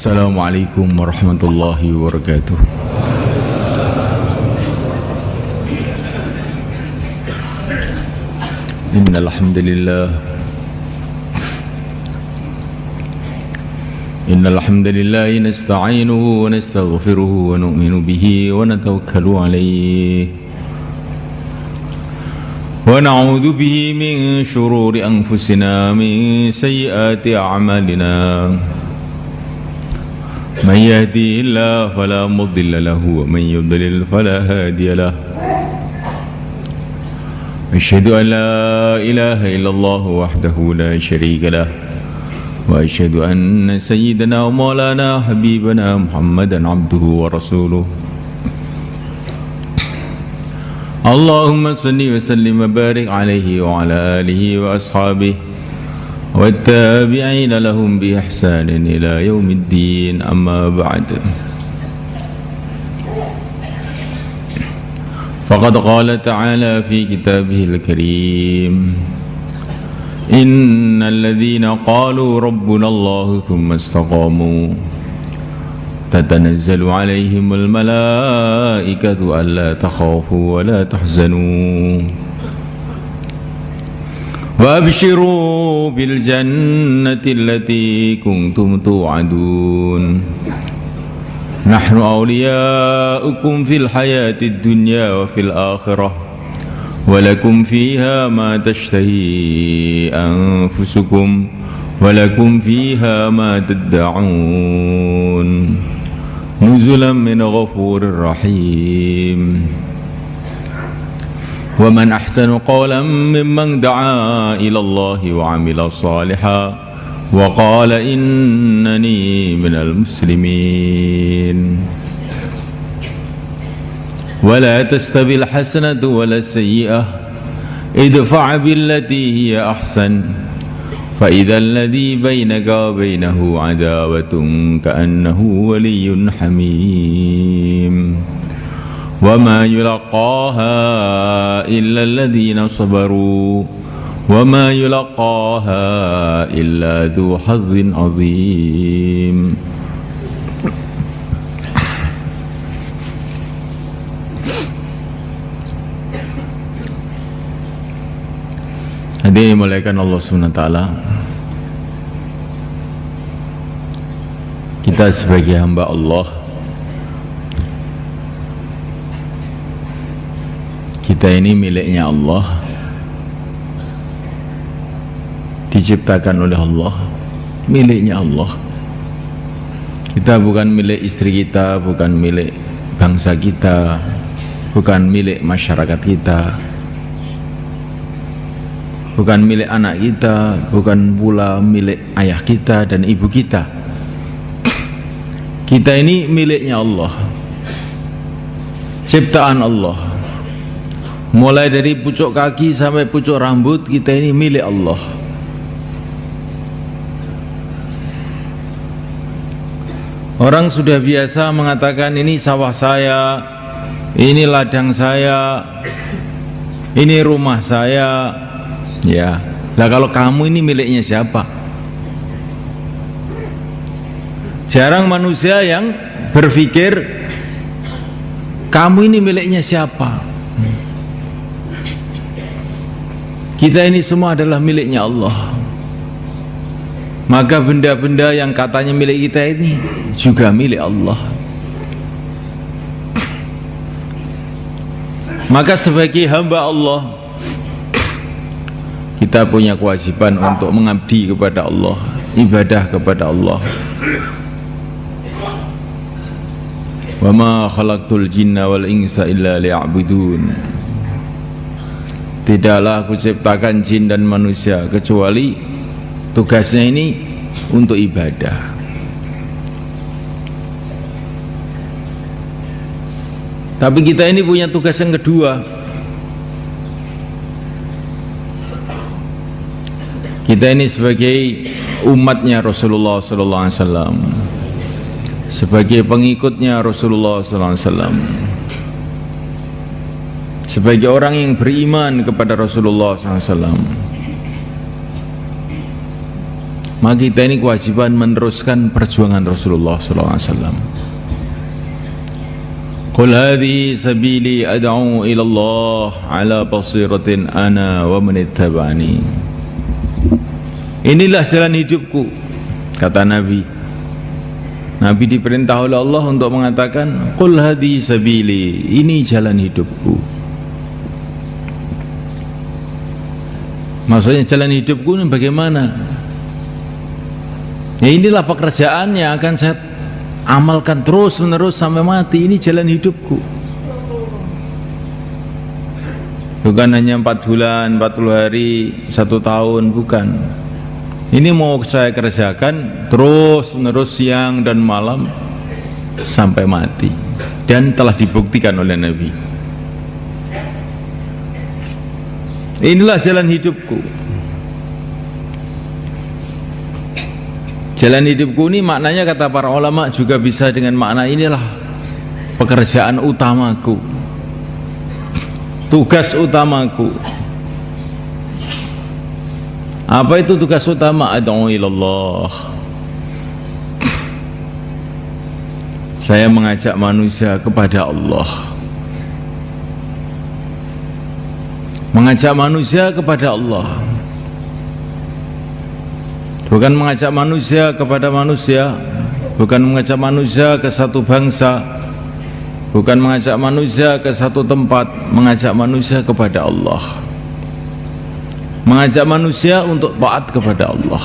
Assalamualaikum warahmatullahi wabarakatuh. Innal hamdalillah nasta'inuhu wa nastaghfiruhu wa nu'minu bihi wa natawakkalu alayhi wa na'udzu bihi min shururi anfusina min sayyiati a'malina. من يهدي الله فلا مضل له ومن يضلل فلا هادي له أشهد أن لا إله إلا الله وحده لا شريك له وأشهد أن سيدنا ومولانا حبيبنا محمدا عبده ورسوله اللهم صل وسلم وبارك عليه وعلى آله وأصحابه والتابعين لهم بإحسان إلى يوم الدين أما بعد فقد قال تعالى في كتابه الكريم إن الذين قالوا ربنا الله ثم استقاموا تتنزل عليهم الملائكة ألا تخافوا ولا تحزنوا وابشروا بالجنة التي كنتم توعدون نحن أولياؤكم في الحياة الدنيا وفي الآخرة ولكم فيها ما تشتهي أنفسكم ولكم فيها ما تدعون نزلا من غفور رحيم ومن أحسن قولا ممن دعا إلى الله وعمل صالحا وقال إنني من المسلمين ولا تستوي الحسنة ولا السيئة ادفع بالتي هي أحسن فإذا الذي بينك وبينه عداوة كأنه ولي حميم وما يلقاها إلا الذين صبروا وما يلقاها إلا ذو حظ عظيم. Hadirin dimuliakan Allah SWT, kita sebagai hamba Allah, kita ini miliknya Allah, diciptakan oleh Allah, miliknya Allah. Kita bukan milik istri kita, bukan milik bangsa kita, bukan milik masyarakat kita, bukan milik anak kita, bukan pula milik ayah kita dan ibu kita. Kita ini miliknya Allah, ciptaan Allah. Mulai dari pucuk kaki sampai pucuk rambut, kita ini milik Allah. Orang sudah biasa mengatakan ini sawah saya, ini ladang saya, ini rumah saya. Ya, lah kalau kamu ini miliknya siapa? Jarang manusia yang berpikir kamu ini miliknya siapa. Kita ini semua adalah miliknya Allah. Maka benda-benda yang katanya milik kita ini juga milik Allah. Maka sebagai hamba Allah, kita punya kewajiban untuk mengabdi kepada Allah, ibadah kepada Allah. Wa ma khalaqtul jinna wal insa illa liya'budun. Tidaklah aku ciptakan jin dan manusia kecuali tugasnya ini untuk ibadah. Tapi kita ini punya tugas yang kedua. Kita ini sebagai umatnya Rasulullah SAW, sebagai pengikutnya Rasulullah SAW, sebagai orang yang beriman kepada Rasulullah SAW, maka kita ini kewajiban meneruskan perjuangan Rasulullah SAW. Qul hadhihi sabili ad'u ila Allah ala basiratin ana wa man ittaba'ani. Inilah jalan hidupku, kata Nabi. Nabi diperintah oleh Allah untuk mengatakan qul hadhihi sabili, ini jalan hidupku. Maksudnya jalan hidupku ini bagaimana? Ya inilah pekerjaan yang akan saya amalkan terus menerus sampai mati. Ini jalan hidupku. Bukan hanya 4 bulan, 40 hari, 1 tahun, bukan. Ini mau saya kerjakan terus menerus siang dan malam sampai mati. Dan telah dibuktikan oleh Nabi. Inilah jalan hidupku. Jalan hidupku ini maknanya kata para ulama juga bisa dengan makna inilah pekerjaan utamaku, tugas utamaku. Apa itu tugas utama? Ad'u ilallah. Saya mengajak manusia kepada Allah. Mengajak manusia kepada Allah. Bukan mengajak manusia kepada manusia, bukan mengajak manusia ke satu bangsa, bukan mengajak manusia ke satu tempat, mengajak manusia kepada Allah. Mengajak manusia untuk taat kepada Allah.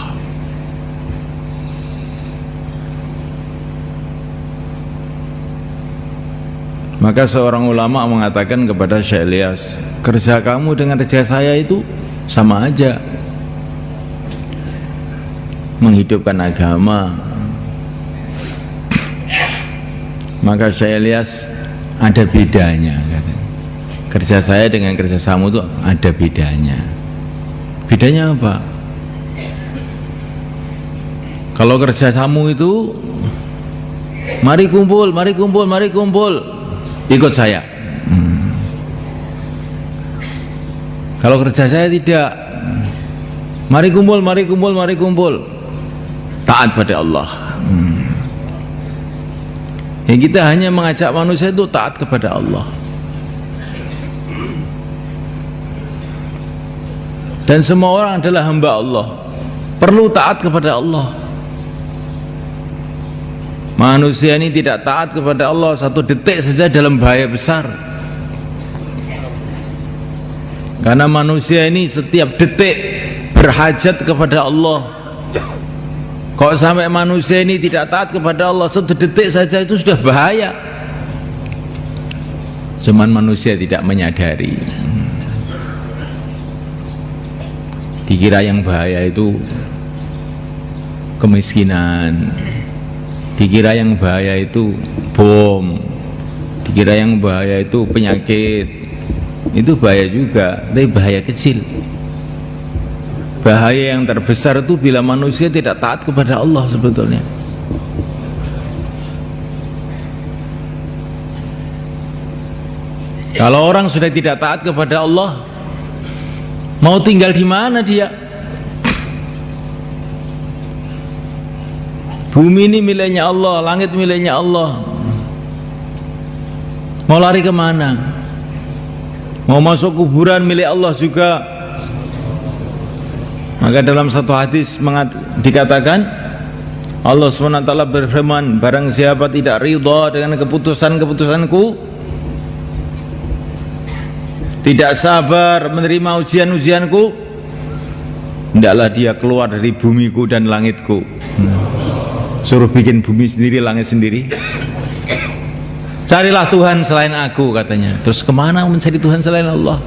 Maka seorang ulama mengatakan kepada Syekh Ilyas, kerja kamu dengan kerja saya itu sama aja, menghidupkan agama. Maka Syekh Ilyas, ada bedanya, kerja saya dengan kerja kamu itu ada bedanya. Bedanya apa? Kalau kerja kamu itu mari kumpul, mari kumpul, mari kumpul, ikut saya. Kalau kerja saya tidak, mari kumpul, mari kumpul, mari kumpul, taat pada Allah. Yang kita hanya mengajak manusia itu taat kepada Allah. Dan semua orang adalah hamba Allah, perlu taat kepada Allah. Manusia ini tidak taat kepada Allah 1 detik saja dalam bahaya besar. Karena manusia ini setiap detik berhajat kepada Allah. Kok sampai manusia ini tidak taat kepada Allah 1 detik saja itu sudah bahaya. Cuman manusia tidak menyadari. Dikira yang bahaya itu kemiskinan, dikira yang bahaya itu bom, dikira yang bahaya itu penyakit. Itu bahaya juga, tapi bahaya kecil. Bahaya yang terbesar itu bila manusia tidak taat kepada Allah sebetulnya. Kalau orang sudah tidak taat kepada Allah, mau tinggal di mana dia? Bumi ini miliknya Allah, langit miliknya Allah. Mau lari kemana? Mau masuk kuburan milik Allah juga. Maka dalam satu hadis dikatakan Allah SWT berfirman, barang siapa tidak ridha dengan keputusan-keputusanku, tidak sabar menerima ujian-ujianku, hendaklah dia keluar dari bumiku dan langitku. Suruh bikin bumi sendiri, langit sendiri. Carilah Tuhan selain aku, katanya. Terus kemana mencari Tuhan selain Allah?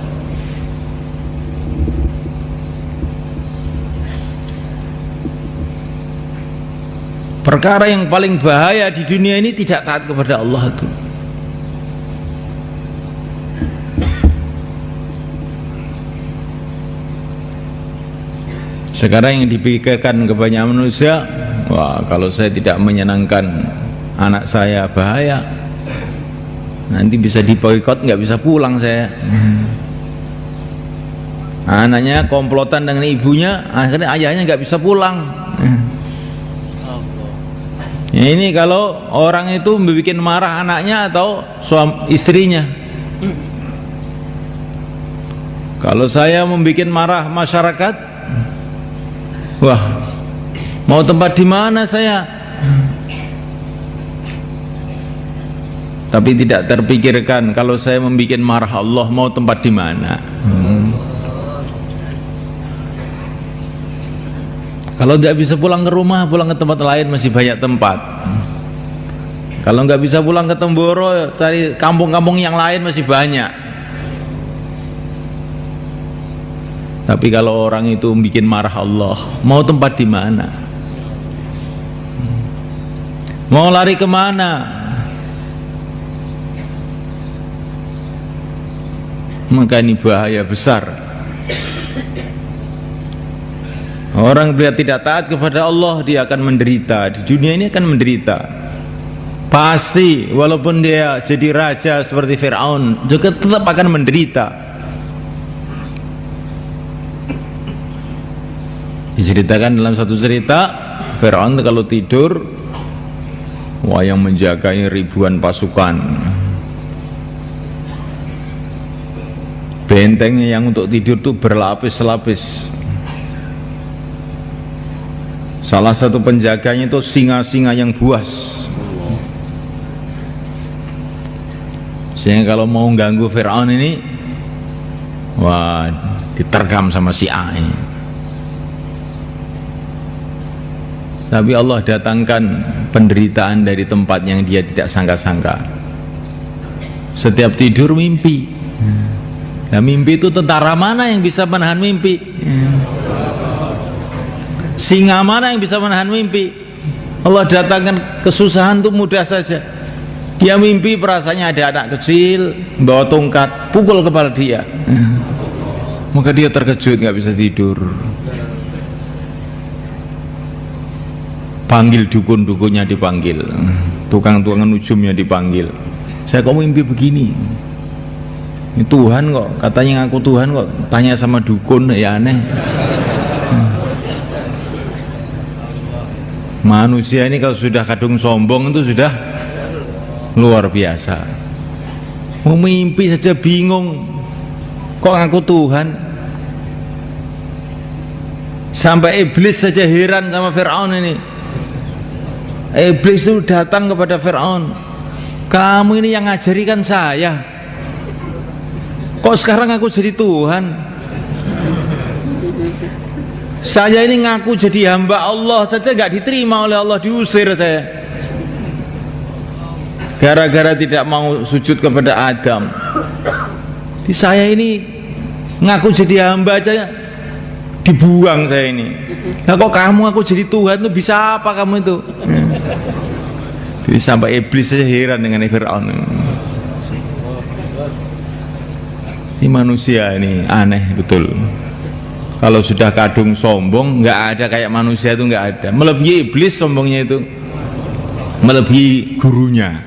Perkara yang paling bahaya di dunia ini tidak taat kepada Allah itu. Sekarang yang dipikirkan kebanyakan manusia, wah kalau saya tidak menyenangkan anak saya bahaya, nanti bisa diboikot, nggak bisa pulang saya. Anaknya komplotan dengan ibunya, akhirnya ayahnya nggak bisa pulang, Ya, ini kalau orang itu membuat marah anaknya atau suami istrinya. Kalau saya membuat marah masyarakat, wah, mau tempat di mana saya? Tapi tidak terpikirkan kalau saya membuat marah Allah, mau tempat di mana? Kalau tidak bisa pulang ke rumah, pulang ke tempat lain, masih banyak tempat. Kalau nggak bisa pulang ke Temboro, cari kampung-kampung yang lain, masih banyak. Tapi kalau orang itu bikin marah Allah, mau tempat di mana? Mau lari kemana? Maka ini bahaya besar. Orang bila tidak taat kepada Allah, dia akan menderita. Di dunia ini akan menderita. Pasti, walaupun dia jadi raja seperti Fir'aun, juga tetap akan menderita. Diceritakan dalam satu cerita, Fir'aun kalau tidur, wah, yang menjaganya ribuan pasukan. Bentengnya yang untuk tidur itu berlapis-lapis. Salah satu penjaganya itu singa-singa yang buas. Sehingga kalau mau ganggu Fir'aun ini, wah, diterkam sama si A. Tapi Allah datangkan penderitaan dari tempat yang dia tidak sangka-sangka. Setiap tidur mimpi. Nah, mimpi itu tentara mana yang bisa menahan mimpi? Singa mana yang bisa menahan mimpi? Allah datangkan kesusahan itu mudah saja. Dia mimpi perasaannya ada anak kecil bawa tongkat, pukul kepala dia. Maka dia terkejut, nggak bisa tidur. Panggil dukun-dukunnya dipanggil, tukang-tukangan ujumnya dipanggil. Saya kok mimpi begini? Ini Tuhan kok, katanya ngaku Tuhan kok tanya sama dukun, ya aneh. Manusia ini kalau sudah kadung sombong itu sudah luar biasa. Mau mimpi saja bingung, kok ngaku Tuhan. Sampai iblis saja heran sama Fir'aun ini. Iblis itu datang kepada Fir'aun, kamu ini yang ngajarikan saya, kok sekarang aku jadi Tuhan? Saya ini ngaku jadi hamba Allah saja gak diterima oleh Allah, diusir saya gara-gara tidak mau sujud kepada Adam. Di saya ini ngaku jadi hamba aja dibuang saya ini. Nah, kok kamu aku jadi Tuhan itu bisa apa kamu itu? Jadi sampai iblis saja heran dengan Fir'aun. Ini manusia ini aneh betul. Kalau sudah kadung sombong, nggak ada kayak manusia itu, nggak ada. Melebihi iblis sombongnya itu, melebihi gurunya.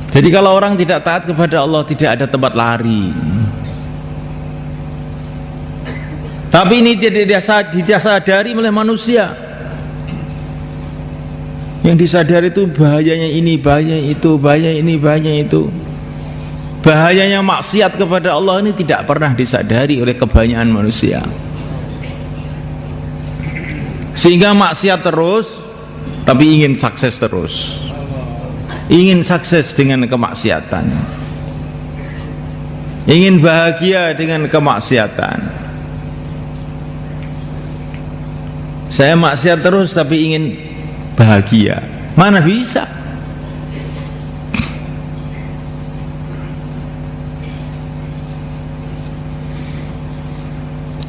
Jadi kalau orang tidak taat kepada Allah, tidak ada tempat lari. Tapi ini tidak disadari oleh manusia. Yang disadari itu bahayanya ini, bahaya itu, bahaya ini, bahaya itu. Bahayanya maksiat kepada Allah ini tidak pernah disadari oleh kebanyakan manusia. Sehingga maksiat terus, tapi ingin sukses terus. Ingin sukses dengan kemaksiatan. Ingin bahagia dengan kemaksiatan. Saya maksiat terus tapi ingin bahagia. Mana bisa?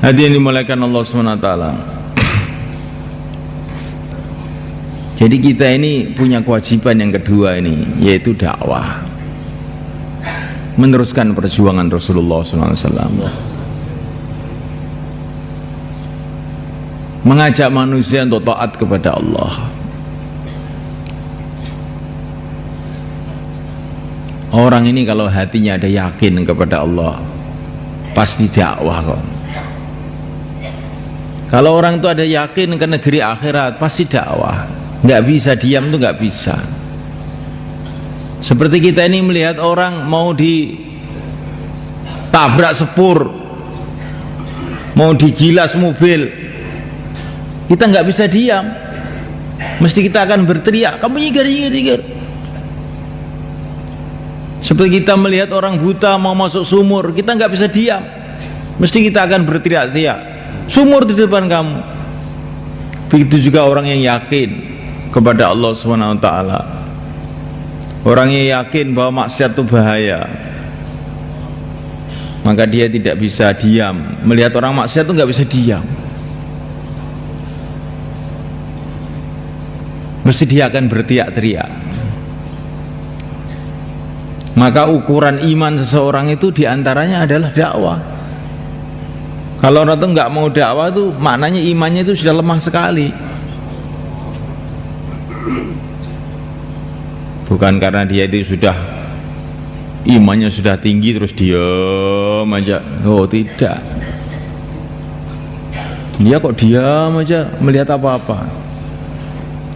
Hadirin dimuliakan Allah SWT. Jadi kita ini punya kewajiban yang kedua ini, yaitu dakwah, meneruskan perjuangan Rasulullah SAW, mengajak manusia untuk taat kepada Allah. Orang ini kalau hatinya ada yakin kepada Allah, pasti dakwah kok. Kalau orang itu ada yakin ke negeri akhirat, pasti dakwah. Nggak bisa diam, itu nggak bisa. Seperti kita ini melihat orang mau ditabrak sepur, mau digilas mobil, kita nggak bisa diam, mesti kita akan berteriak, kamu nyikir. Seperti kita melihat orang buta mau masuk sumur, kita nggak bisa diam, mesti kita akan berteriak-teriak, sumur di depan kamu. Begitu juga orang yang yakin kepada Allah SWT. Orang yang yakin bahwa maksiat itu bahaya, maka dia tidak bisa diam. Melihat orang maksiat itu nggak bisa diam, mesti dia akan berteriak-teriak. Maka ukuran iman seseorang itu diantaranya adalah dakwah. Kalau orang itu nggak mau dakwah, itu maknanya imannya itu sudah lemah sekali. Bukan karena dia itu sudah imannya sudah tinggi terus diam aja. Oh tidak, dia kok diam aja melihat apa-apa.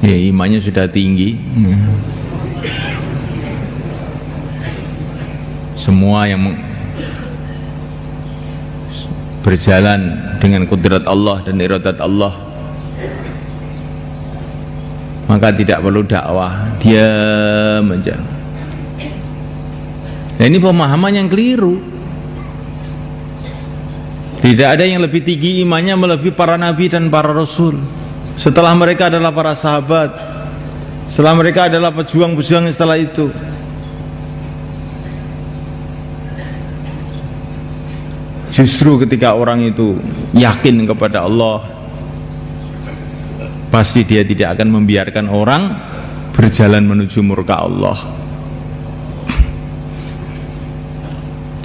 Ya imannya sudah tinggi. Semua yang berjalan dengan kudrat Allah dan iradat Allah, maka tidak perlu dakwah, diam aja. Nah, ini pemahaman yang keliru. Tidak ada yang lebih tinggi imannya melebihi para nabi dan para rasul. Setelah mereka adalah para sahabat, setelah mereka adalah pejuang-pejuang setelah itu. Justru ketika orang itu yakin kepada Allah, pasti dia tidak akan membiarkan orang berjalan menuju murka Allah.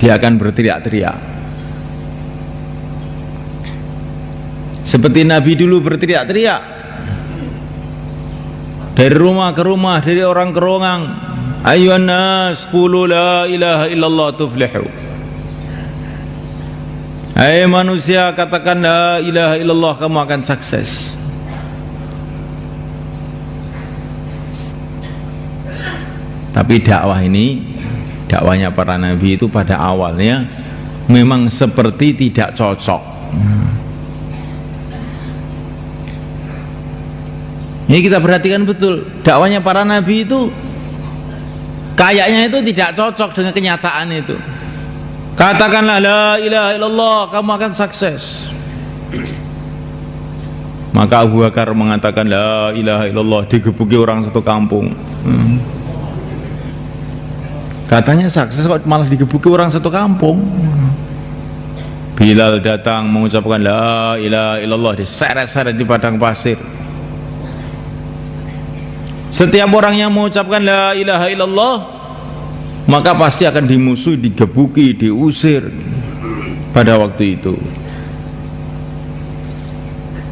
Dia akan berteriak-teriak. Seperti Nabi dulu berteriak-teriak, dari rumah ke rumah, dari orang ke orang, ayyuhan nas qulu la ilaha illallah tuflihu. Hai manusia, katakan la ilaha illallah, kamu akan sukses. Tapi dakwah ini, dakwahnya para nabi itu pada awalnya memang seperti tidak cocok. Ini kita perhatikan betul, dakwahnya para nabi itu kayaknya itu tidak cocok dengan kenyataan itu. Katakanlah la ilaha illallah, kamu akan sukses. Maka Abu Bakar mengatakan la ilaha illallah, digebuki orang satu kampung. Katanya sukses kok malah digebuki orang satu kampung. Bilal datang mengucapkan la ilaha illallah, diseret-seret di padang pasir. Setiap orang yang mengucapkan la ilaha illallah, maka pasti akan dimusuhi, digebuki, diusir pada waktu itu.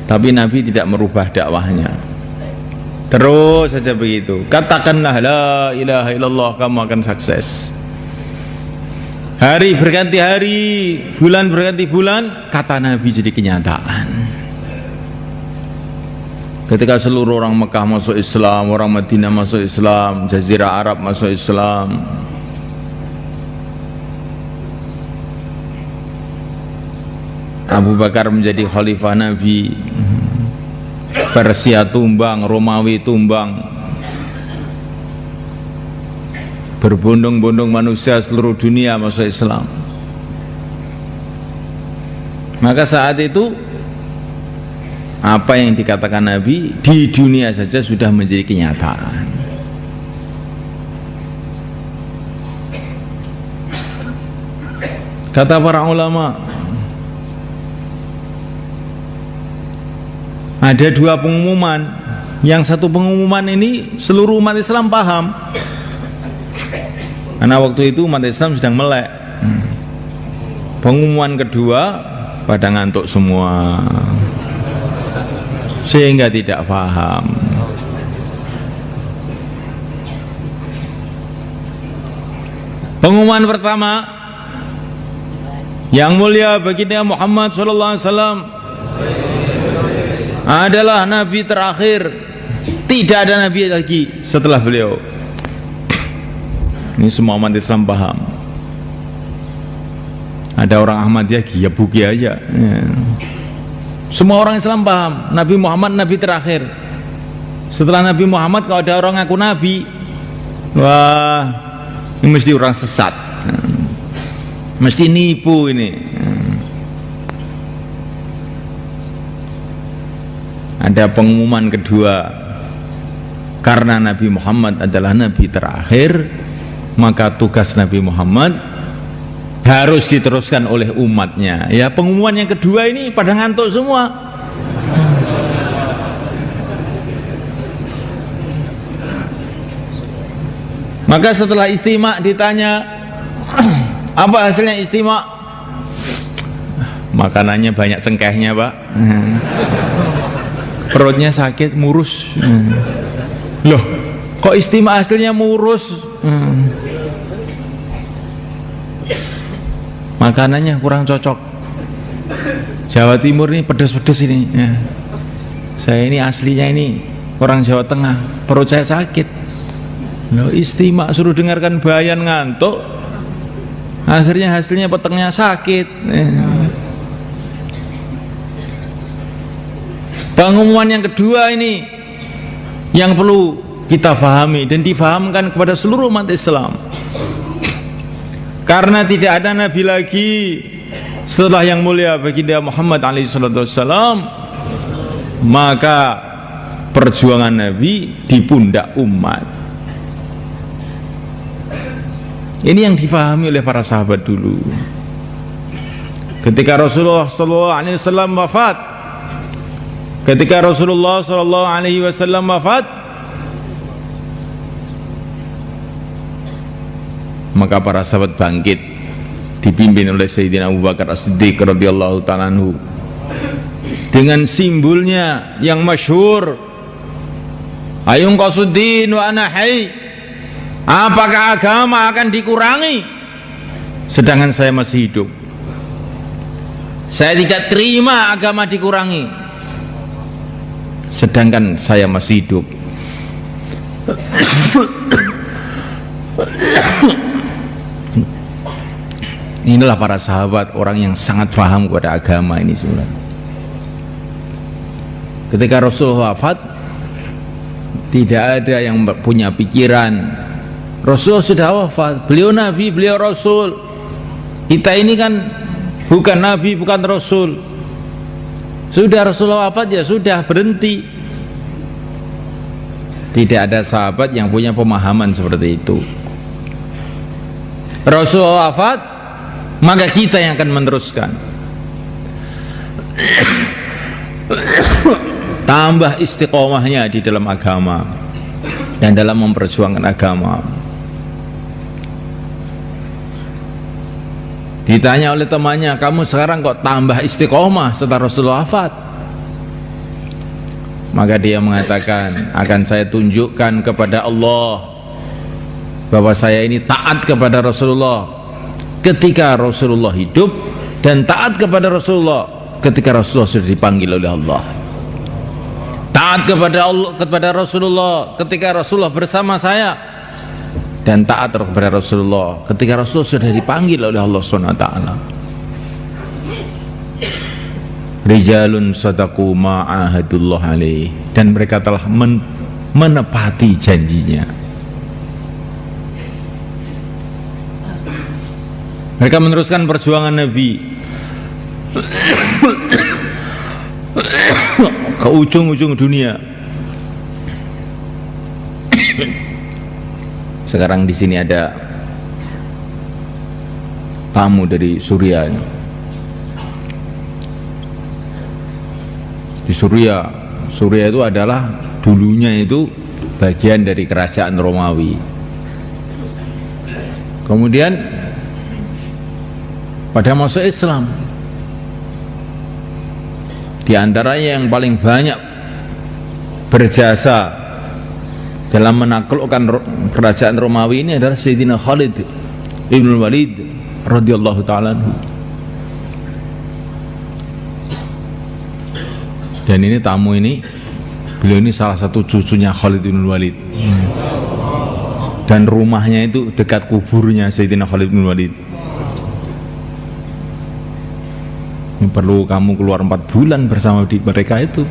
Tapi Nabi tidak merubah dakwahnya, terus saja begitu. Katakanlah la ilaha illallah, kamu akan sukses. Hari berganti hari, bulan berganti bulan, kata Nabi jadi kenyataan. Ketika seluruh orang Mekah masuk Islam, orang Madinah masuk Islam, Jazirah Arab masuk Islam, Abu Bakar menjadi khalifah Nabi, Persia tumbang, Romawi tumbang, berbondong-bondong manusia seluruh dunia masuk Islam. Maka saat itu apa yang dikatakan Nabi di dunia saja sudah menjadi kenyataan. Kata para ulama, ada dua pengumuman. Yang satu pengumuman ini seluruh umat Islam paham, karena waktu itu umat Islam sedang melek. Pengumuman kedua pada ngantuk semua, sehingga tidak paham. Pengumuman pertama Yang mulia baginda Muhammad sallallahu alaihi wasallam adalah nabi terakhir. Tidak ada nabi lagi setelah beliau. Ini semua umat Islam paham. Ada orang Ahmadiyah ya buki aja. Semua orang Islam paham Nabi Muhammad nabi terakhir. Setelah Nabi Muhammad kalau ada orang ngaku nabi, wah, ini mesti orang sesat, mesti nipu ini. Ada pengumuman kedua, karena Nabi Muhammad adalah nabi terakhir, maka tugas Nabi Muhammad harus diteruskan oleh umatnya. Ya, pengumuman yang kedua ini pada ngantuk semua. Maka setelah istimak ditanya, apa hasilnya istimak? Makanannya banyak cengkehnya, Pak. Perutnya sakit, murus. Loh, kok istimak hasilnya murus? Makanannya kurang cocok. Jawa Timur ini pedes-pedes ini ya. Saya ini aslinya ini orang Jawa Tengah, perut saya sakit. Loh, istimak suruh dengarkan bayan ngantuk, akhirnya hasilnya petengnya sakit. Pengumuman yang kedua ini yang perlu kita fahami dan difahamkan kepada seluruh umat Islam. Karena tidak ada nabi lagi setelah yang mulia baginda Muhammad alaihissalam, maka perjuangan nabi di pundak umat. Ini yang difahami oleh para sahabat dulu. Ketika Rasulullah SAW wafat, maka para sahabat bangkit dipimpin oleh Sayyidina Abu Bakar As-Siddiq radhiyallahu ta'ala anhu dengan simbolnya yang masyhur, ayung qasuddin wa ana hayy, apakah agama akan dikurangi sedangkan saya masih hidup? Saya tidak terima agama dikurangi sedangkan saya masih hidup. Inilah para sahabat, orang yang sangat paham kepada agama ini sebenarnya. Ketika Rasulullah wafat, tidak ada yang punya pikiran Rasulullah sudah wafat, beliau nabi, beliau rasul, kita ini kan bukan nabi, bukan rasul. Sudah Rasulullah wafat, ya sudah, berhenti. Tidak ada sahabat yang punya pemahaman seperti itu. Rasulullah wafat, maka kita yang akan meneruskan. Tambah istiqomahnya di dalam agama dan dalam memperjuangkan agama. Ditanya oleh temannya, kamu sekarang kok tambah istiqomah setelah Rasulullah wafat? Maka dia mengatakan, akan saya tunjukkan kepada Allah bahwa saya ini taat kepada Rasulullah ketika Rasulullah hidup, dan taat kepada Rasulullah ketika Rasulullah sudah dipanggil oleh Allah. Taat kepada Allah, kepada Rasulullah ketika Rasulullah bersama saya, dan taat kepada Rasulullah ketika Rasulullah sudah dipanggil oleh Allah SWT. Rijalun sadaqu ma'ahadullah alaih, dan mereka telah menepati janjinya. Mereka meneruskan perjuangan Nabi ke ujung-ujung dunia. Sekarang di sini ada tamu dari Suriah. Di Suriah itu adalah dulunya itu bagian dari kerajaan Romawi. Kemudian pada masa Islam, di antaranya yang paling banyak berjasa dalam menaklukkan kerajaan Romawi ini adalah Sayyidina Khalid Ibn Walid radhiyallahu ta'ala anhu. Dan ini tamu ini, beliau ini salah satu cucunya Khalid bin Walid. Dan rumahnya itu dekat kuburnya Sayyidina Khalid bin Walid. Ini perlu kamu keluar 4 bulan bersama di mereka itu.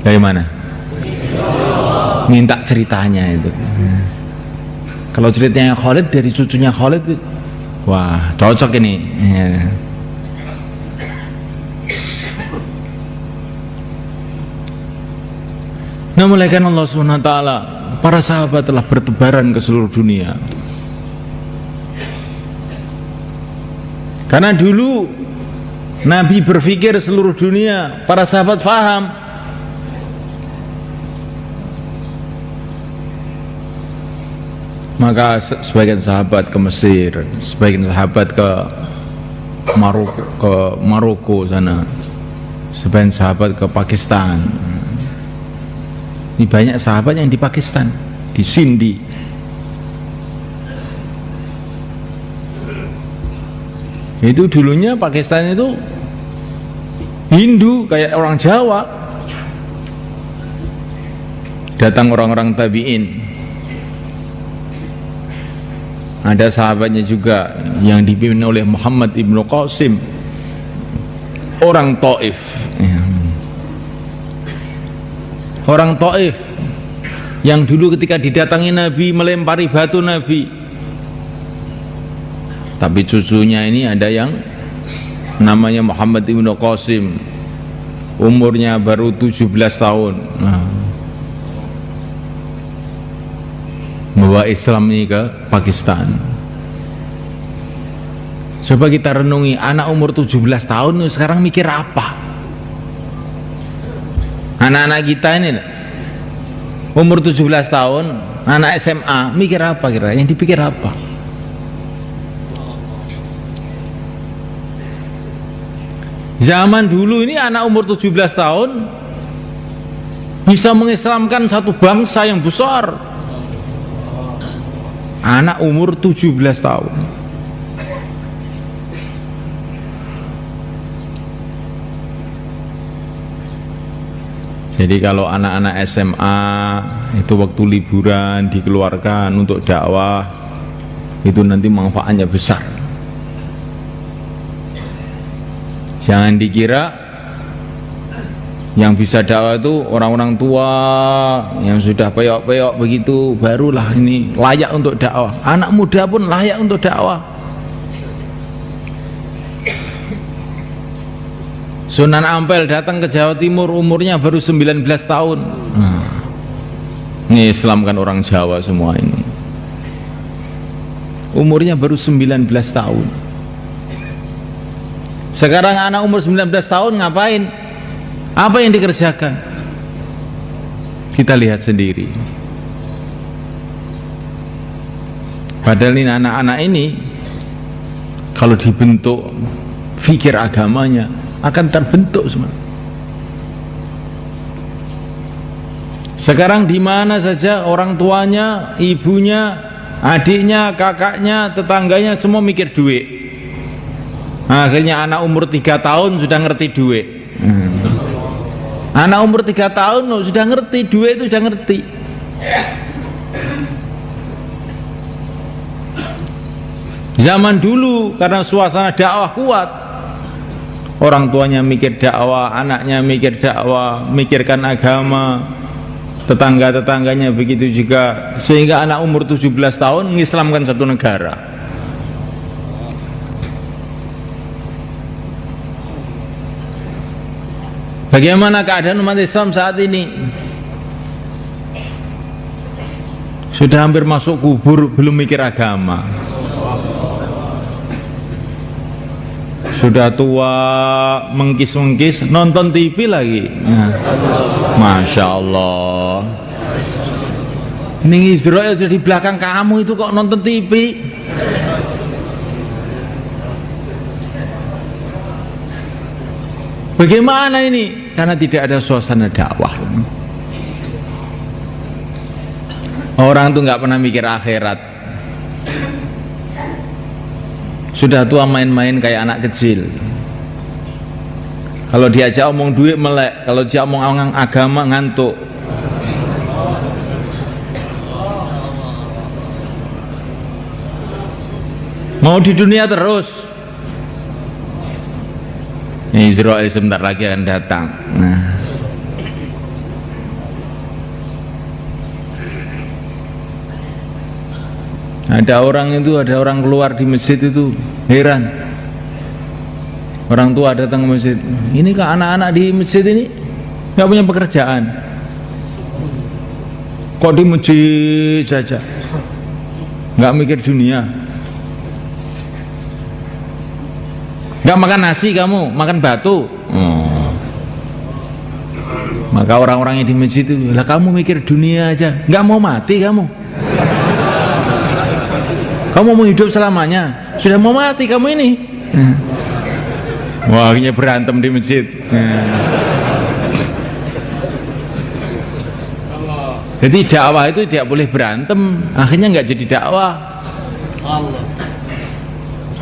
Dari mana? Minta ceritanya itu. Kalau ceritanya Khalid dari cucunya Khalid, wah cocok ini. Ya. Nah, mulai kan Allah SWT, para sahabat telah bertebaran ke seluruh dunia. Karena dulu Nabi berpikir seluruh dunia, para sahabat faham. Maka sebagian sahabat ke Mesir, sebagian sahabat ke Maroko sana, sebagian sahabat ke Pakistan. Ini banyak sahabat yang di Pakistan, di Sindhi. Itu dulunya Pakistan itu Hindu kayak orang Jawa. Datang orang-orang tabi'in. Ada sahabatnya juga yang dipimpin oleh Muhammad ibnu Qasim, orang Taif. Orang Taif yang dulu ketika didatangi Nabi melempari batu Nabi. Tapi cucunya ini ada yang namanya Muhammad ibnu Qasim, umurnya baru 17 tahun. Membawa Islam ini ke Pakistan. Coba kita renungi, anak umur 17 tahun sekarang mikir apa? Anak-anak kita ini umur 17 tahun, anak SMA, mikir apa kira? Yang dipikir apa? Zaman dulu ini anak umur 17 tahun bisa mengislamkan satu bangsa yang besar. Anak umur 17 tahun. Jadi kalau anak-anak SMA itu waktu liburan dikeluarkan untuk dakwah, itu nanti manfaatnya besar. Jangan dikira yang bisa dakwah itu orang-orang tua yang sudah peyok-peyok begitu barulah ini layak untuk dakwah. Anak muda pun layak untuk dakwah. Sunan Ampel datang ke Jawa Timur, umurnya baru 19 tahun. Ini Islamkan orang Jawa semua ini. Umurnya baru 19 tahun. Sekarang anak umur 19 tahun ngapain? Apa yang dikerjakan? Kita lihat sendiri. Padahal ini anak-anak ini kalau dibentuk fikir agamanya akan terbentuk semua. Sekarang di mana saja orang tuanya, ibunya, adiknya, kakaknya, tetangganya semua mikir duit. Akhirnya anak umur 3 tahun sudah ngerti duit. Anak umur 3 tahun sudah ngerti duit, itu sudah ngerti. Zaman dulu karena suasana dakwah kuat, orang tuanya mikir dakwah, anaknya mikir dakwah, mikirkan agama, tetangga-tetangganya begitu juga, sehingga anak umur 17 tahun mengislamkan satu negara. Bagaimana keadaan umat Islam saat ini? Sudah hampir masuk kubur belum mikir agama. Sudah tua, mengkis-mengkis, nonton TV lagi. Masya Allah. Ini Israel di belakang kamu itu kok nonton TV? Bagaimana ini? Karena tidak ada suasana dakwah. Orang tuh nggak pernah mikir akhirat. Sudah tua main-main kayak anak kecil. Kalau diajak omong duit melek, kalau diajak omong agama ngantuk. Mau di dunia terus. Israel sebentar lagi akan datang. Nah. Ada orang keluar di masjid itu heran. Orang tua datang ke masjid. Ini kok anak-anak di masjid ini nggak punya pekerjaan. Kok di masjid saja? Nggak mikir dunia. Nggak makan nasi kamu, makan batu. Maka orang-orang yang di masjid itu, lah kamu mikir dunia aja, nggak mau mati kamu. Kamu mau hidup selamanya, sudah mau mati kamu ini. Wah, akhirnya berantem di masjid. Jadi dakwah itu tidak boleh berantem, akhirnya nggak jadi dakwah.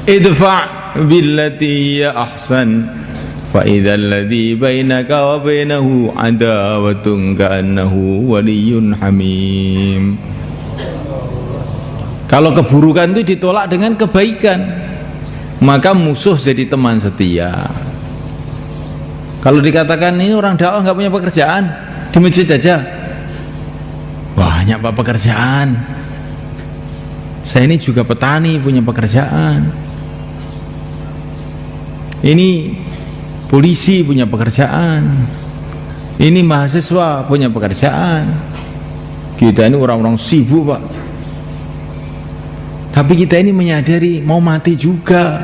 Idfa' billati hiya ahsan fa idzal ladzi bainaka wa bainahu adawatun ka'annahu waliyyun hamim. Kalau keburukan itu ditolak dengan kebaikan, maka musuh jadi teman setia. Kalau dikatakan ini orang dakwah nggak punya pekerjaan, di masjid aja banyak pak pekerjaan. Saya ini juga petani, punya pekerjaan. Ini polisi punya pekerjaan. Ini mahasiswa punya pekerjaan. Kita ini orang-orang sibuk pak. Tapi kita ini menyadari mau mati juga.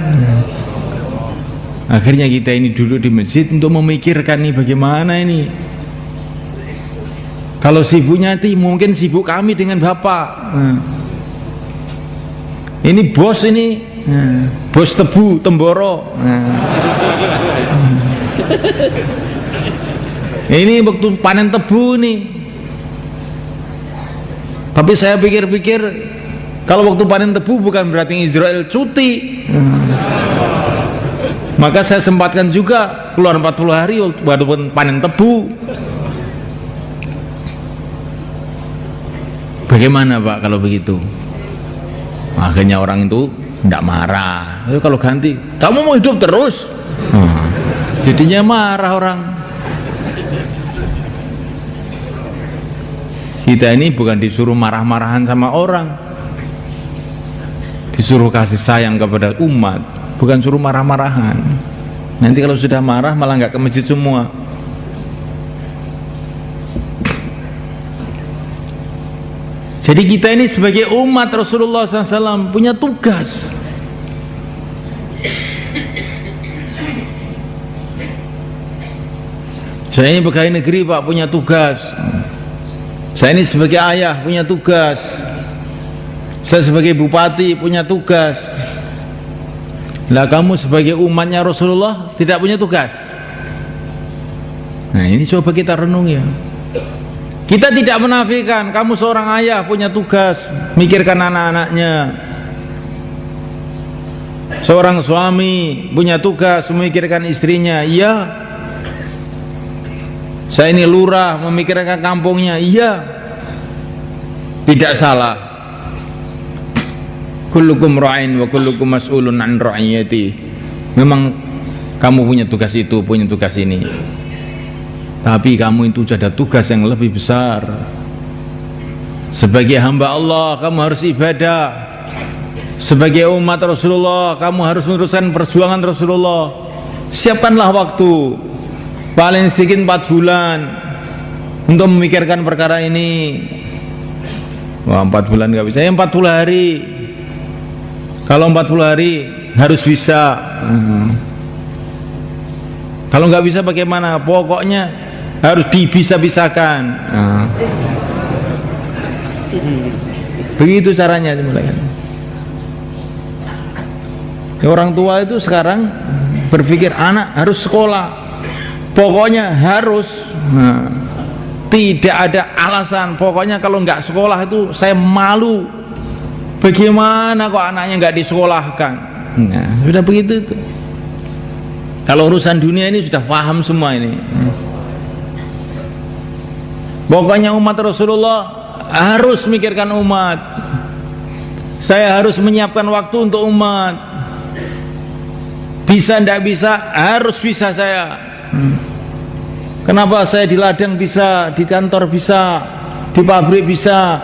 Akhirnya kita ini duduk di masjid untuk memikirkan nih bagaimana ini. Kalau sibuknya itu mungkin sibuk kami dengan bapak. Ini bos ini. Bos tebu Temboro. Ini waktu panen tebu nih. Tapi saya pikir-pikir, kalau waktu panen tebu bukan berarti Israel cuti. Maka saya sempatkan juga keluar 40 hari waktu panen tebu. Bagaimana Pak kalau begitu? Akhirnya orang itu tidak marah. Jadi kalau ganti, kamu mau hidup terus? Jadinya marah orang. Kita ini bukan disuruh marah-marahan sama orang, disuruh kasih sayang kepada umat, bukan suruh marah-marahan. Nanti kalau sudah marah malah nggak ke masjid semua. Jadi kita ini sebagai umat Rasulullah SAW punya tugas. Saya ini pegawai negeri Pak, punya tugas. Saya ini sebagai ayah punya tugas. Saya sebagai bupati punya tugas. Lah kamu sebagai umatnya Rasulullah tidak punya tugas. Nah ini coba kita renungi ya. Kita tidak menafikan kamu seorang ayah punya tugas mikirkan anak-anaknya. Seorang suami punya tugas memikirkan istrinya. Iya. Saya ini lurah memikirkan kampungnya. Iya. Tidak salah. Kullukum ra'in wa kullukum mas'ulun an ra'iyati. Memang kamu punya tugas itu, punya tugas ini. Tapi kamu itu ada tugas yang lebih besar. Sebagai hamba Allah kamu harus ibadah. Sebagai umat Rasulullah kamu harus meneruskan perjuangan Rasulullah. Siapkanlah waktu paling sedikit 4 bulan untuk memikirkan perkara ini. Wah 4 bulan gak bisa, ya 40 hari. Kalau 40 hari harus bisa. Kalau nggak bisa bagaimana? Pokoknya harus dibisa-bisakan. Begitu caranya dimulaikan. Orang tua itu sekarang berpikir anak harus sekolah, pokoknya harus. Tidak ada alasan. Pokoknya kalau nggak sekolah itu saya malu. Bagaimana kok anaknya nggak disekolahkan? Nah, sudah begitu itu. Kalau urusan dunia ini sudah paham semua ini. Pokoknya umat Rasulullah harus mikirkan umat. Saya harus menyiapkan waktu untuk umat. Bisa ndak bisa, harus bisa saya. Kenapa saya di ladang bisa, di kantor bisa, di pabrik bisa,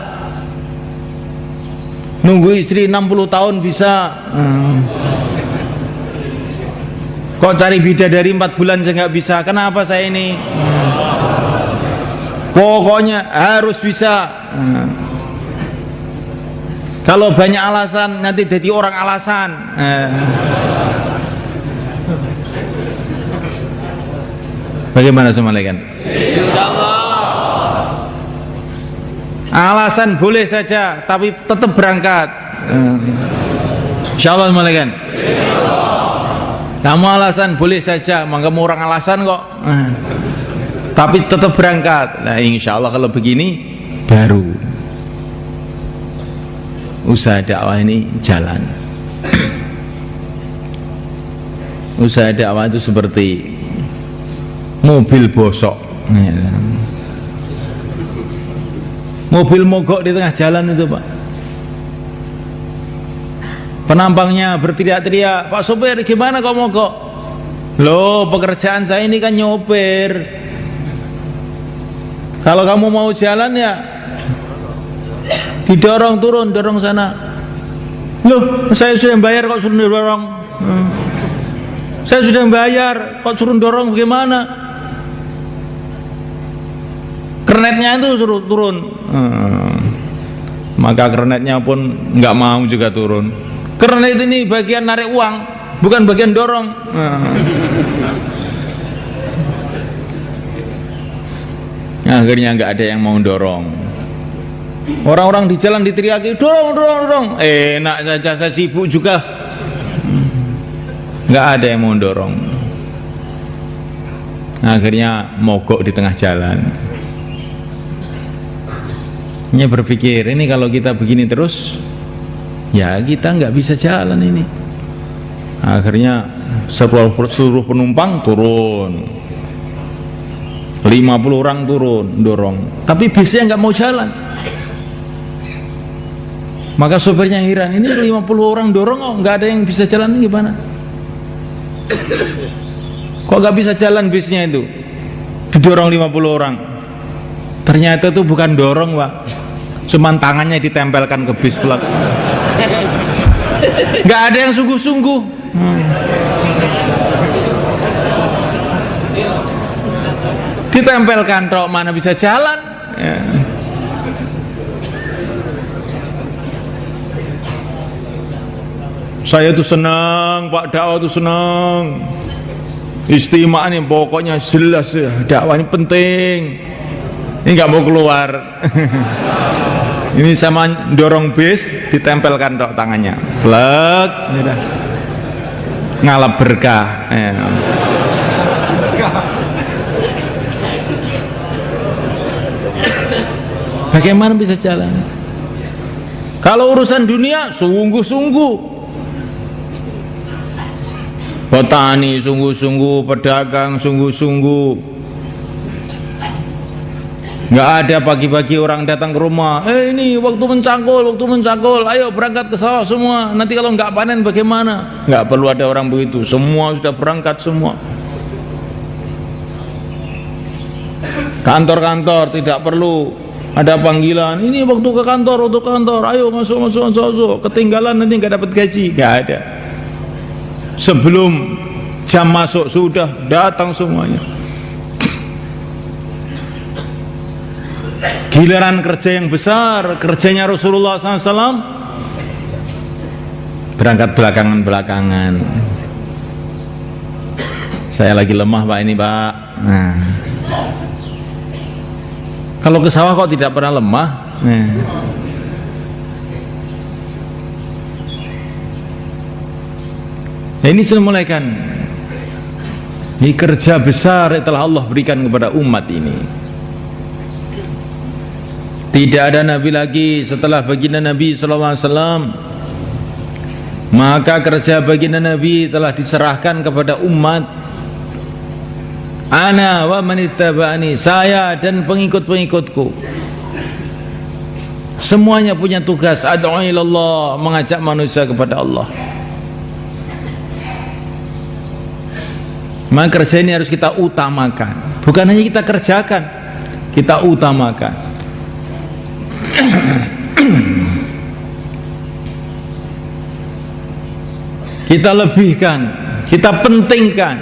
nunggu istri 60 tahun bisa. Kok cari bidadari 4 bulan saya nggak bisa? Kenapa saya ini? Pokoknya harus bisa. Kalau banyak alasan nanti jadi orang alasan. Bagaimana semalaikan? Alasan boleh saja, tapi tetap berangkat. Insyaallah semalaikan. Kamu alasan boleh saja, kamu orang alasan kok. Tapi tetap berangkat. Nah, insya Allah kalau begini baru usaha dakwah ini jalan. Usaha dakwah itu seperti mobil bosok, mobil mogok di tengah jalan itu Pak. Penampangnya berteriak-teriak, Pak sopir gimana kok mogok? Loh, pekerjaan saya ini kan nyopir. Kalau kamu mau jalan ya didorong turun, dorong sana. Loh, saya sudah bayar kok suruh dorong. Saya sudah bayar kok suruh dorong, bagaimana? Kernetnya itu suruh turun. Maka kernetnya pun nggak mau juga turun. Kernet ini bagian narik uang, bukan bagian dorong. Akhirnya nggak ada yang mau dorong. Orang-orang di jalan diteriaki dorong, dorong, dorong. Enak saja, saya sibuk juga. Nggak ada yang mau dorong. Akhirnya mogok di tengah jalan. Ini berpikir, ini kalau kita begini terus, ya kita nggak bisa jalan ini. Akhirnya seluruh penumpang turun, 50 orang turun, dorong. Tapi bisnya nggak mau jalan. Maka sopirnya heran, ini 50 orang dorong kok nggak ada yang bisa jalan, ini gimana? Kok nggak bisa jalan bisnya itu? Didorong 50 orang. Ternyata itu bukan dorong Pak, cuman tangannya ditempelkan ke bis belakang. Nggak ada yang sungguh-sungguh. Ditempelkan tok, mana bisa jalan ya. Saya tuh senang Pak, dakwah tuh senang, istimewa nih, pokoknya jelas ya, dakwah ini penting. Ini nggak mau keluar. Ini sama dorong bis, ditempelkan tok tangannya, plek, ngalap berkah ya. Bagaimana bisa jalan? Kalau urusan dunia sungguh-sungguh, petani sungguh-sungguh, pedagang sungguh-sungguh. Nggak ada pagi-pagi orang datang ke rumah, ini waktu mencangkul, ayo berangkat ke sawah semua, nanti kalau nggak panen bagaimana? Nggak perlu ada orang begitu, semua sudah berangkat semua. Kantor-kantor tidak perlu ada panggilan, ini waktu ke kantor, ayo masuk, ketinggalan nanti nggak dapat gaji, nggak ada. Sebelum jam masuk sudah datang semuanya. Giliran kerja yang besar, kerjanya Rasulullah SAW, berangkat belakangan. Saya lagi lemah Pak ini Pak. Nah, kalau ke sawah kok tidak pernah lemah. Nah, ini sudah mulai kan. Ini kerja besar yang telah Allah berikan kepada umat ini. Tidak ada nabi lagi setelah baginda Nabi SAW. Maka kerja baginda Nabi telah diserahkan kepada umat. Ana wa manittaba'ani, saya dan pengikut-pengikutku. Semuanya punya tugas ad'u ilallah, mengajak manusia kepada Allah. Maka kerja ini harus kita utamakan. Bukan hanya kita kerjakan, kita utamakan. Kita lebihkan, kita pentingkan.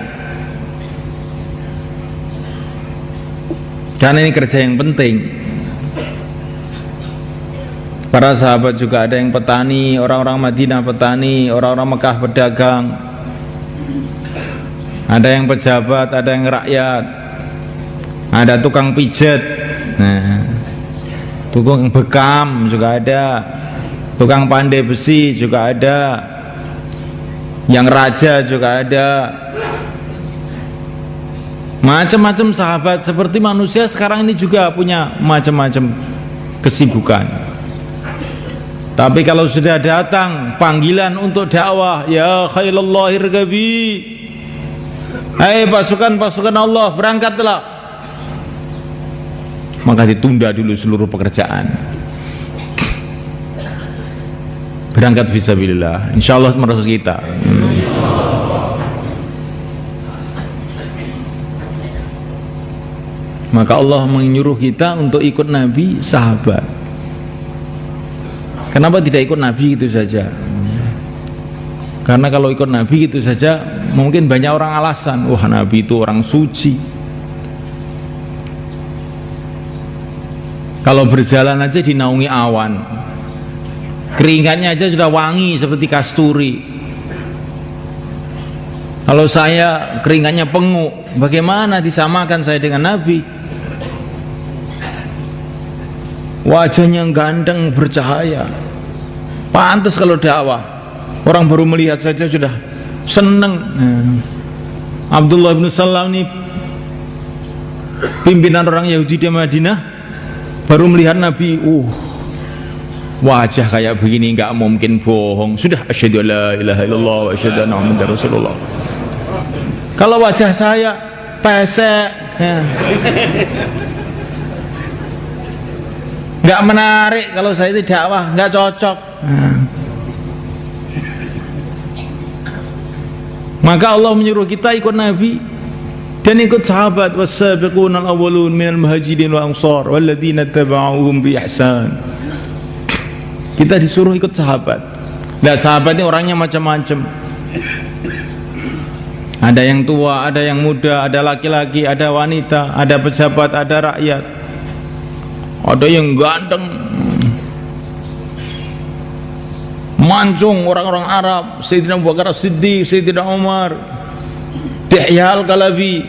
Karena ini kerja yang penting. Para sahabat juga ada yang petani, orang-orang Madinah petani, orang-orang Mekah pedagang. Ada yang pejabat, ada yang rakyat. Ada tukang pijat. Nah, tukang bekam juga ada. Tukang pandai besi juga ada. Yang raja juga ada. Macam-macam sahabat, seperti manusia sekarang ini juga punya macam-macam kesibukan. Tapi kalau sudah datang panggilan untuk dakwah, ya khailallahi irgabi, hai pasukan-pasukan Allah, berangkatlah, maka ditunda dulu seluruh pekerjaan, berangkat fisabilillah, insyaallah merasa kita. Maka Allah menyuruh kita untuk ikut Nabi, sahabat. Kenapa tidak ikut Nabi itu saja? Karena kalau ikut Nabi itu saja, mungkin banyak orang alasan, wah Nabi itu orang suci. Kalau berjalan aja dinaungi awan, keringatnya aja sudah wangi seperti kasturi. Kalau saya keringatnya penguk, bagaimana disamakan saya dengan Nabi? Wajahnya ganteng, bercahaya, pantas kalau dakwah. Orang baru melihat saja sudah senang. Abdullah bin Salam ini pimpinan orang Yahudi di Madinah, baru melihat Nabi, wajah kayak begini nggak mungkin bohong. Sudah asyhadu alla ilaha illallah wa asyhadu anna muhammadar rasulullah. Kalau wajah saya pesek, nggak menarik, kalau saya itu dakwah nggak cocok. Maka Allah menyuruh kita ikut Nabi dan ikut sahabat. Was-sabiqunal awwalun minal muhajirin wal ansar walladzina tabauhum bi ihsan. Kita disuruh ikut sahabat. Nah, sahabat ini orangnya macam-macam. Ada yang tua, ada yang muda, ada laki-laki, ada wanita, ada pejabat, ada rakyat. Ada yang ganteng, mancung, orang-orang Arab, Sayyidina Abu Bakar As-Siddiq, Sayyidina Umar, Dihya Al-Kalabi.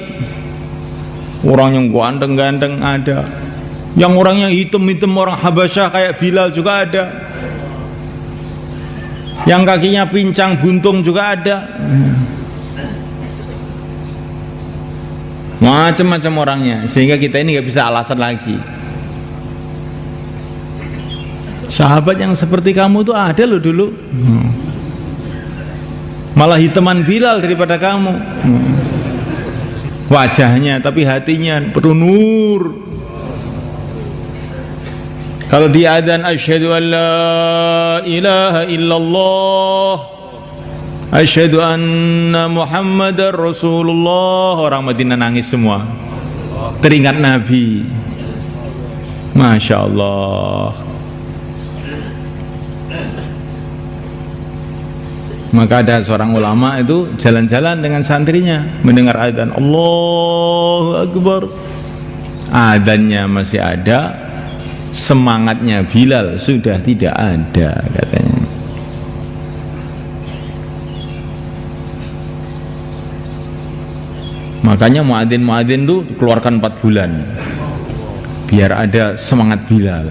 Orang yang ganteng-ganteng ada, yang orang yang hitam-hitam, orang Habasyah kayak Bilal juga ada, yang kakinya pincang buntung juga ada. Macam-macam orangnya, sehingga kita ini nggak bisa alasan lagi. Sahabat yang seperti kamu tuh ada loh dulu, malah hitaman Bilal daripada kamu. Wajahnya tapi hatinya penuh nur. Kalau dia adzan asyhadu an la ilaha illallah, asyhadu anna muhammadar rasulullah, orang Madinah nangis semua, teringat Nabi. Masya Allah. Maka ada seorang ulama itu jalan-jalan dengan santrinya, mendengar adzan Allahu Akbar, adzannya masih ada, semangatnya Bilal sudah tidak ada, katanya. Makanya muadzin tuh keluarkan 4 bulan biar ada semangat Bilal.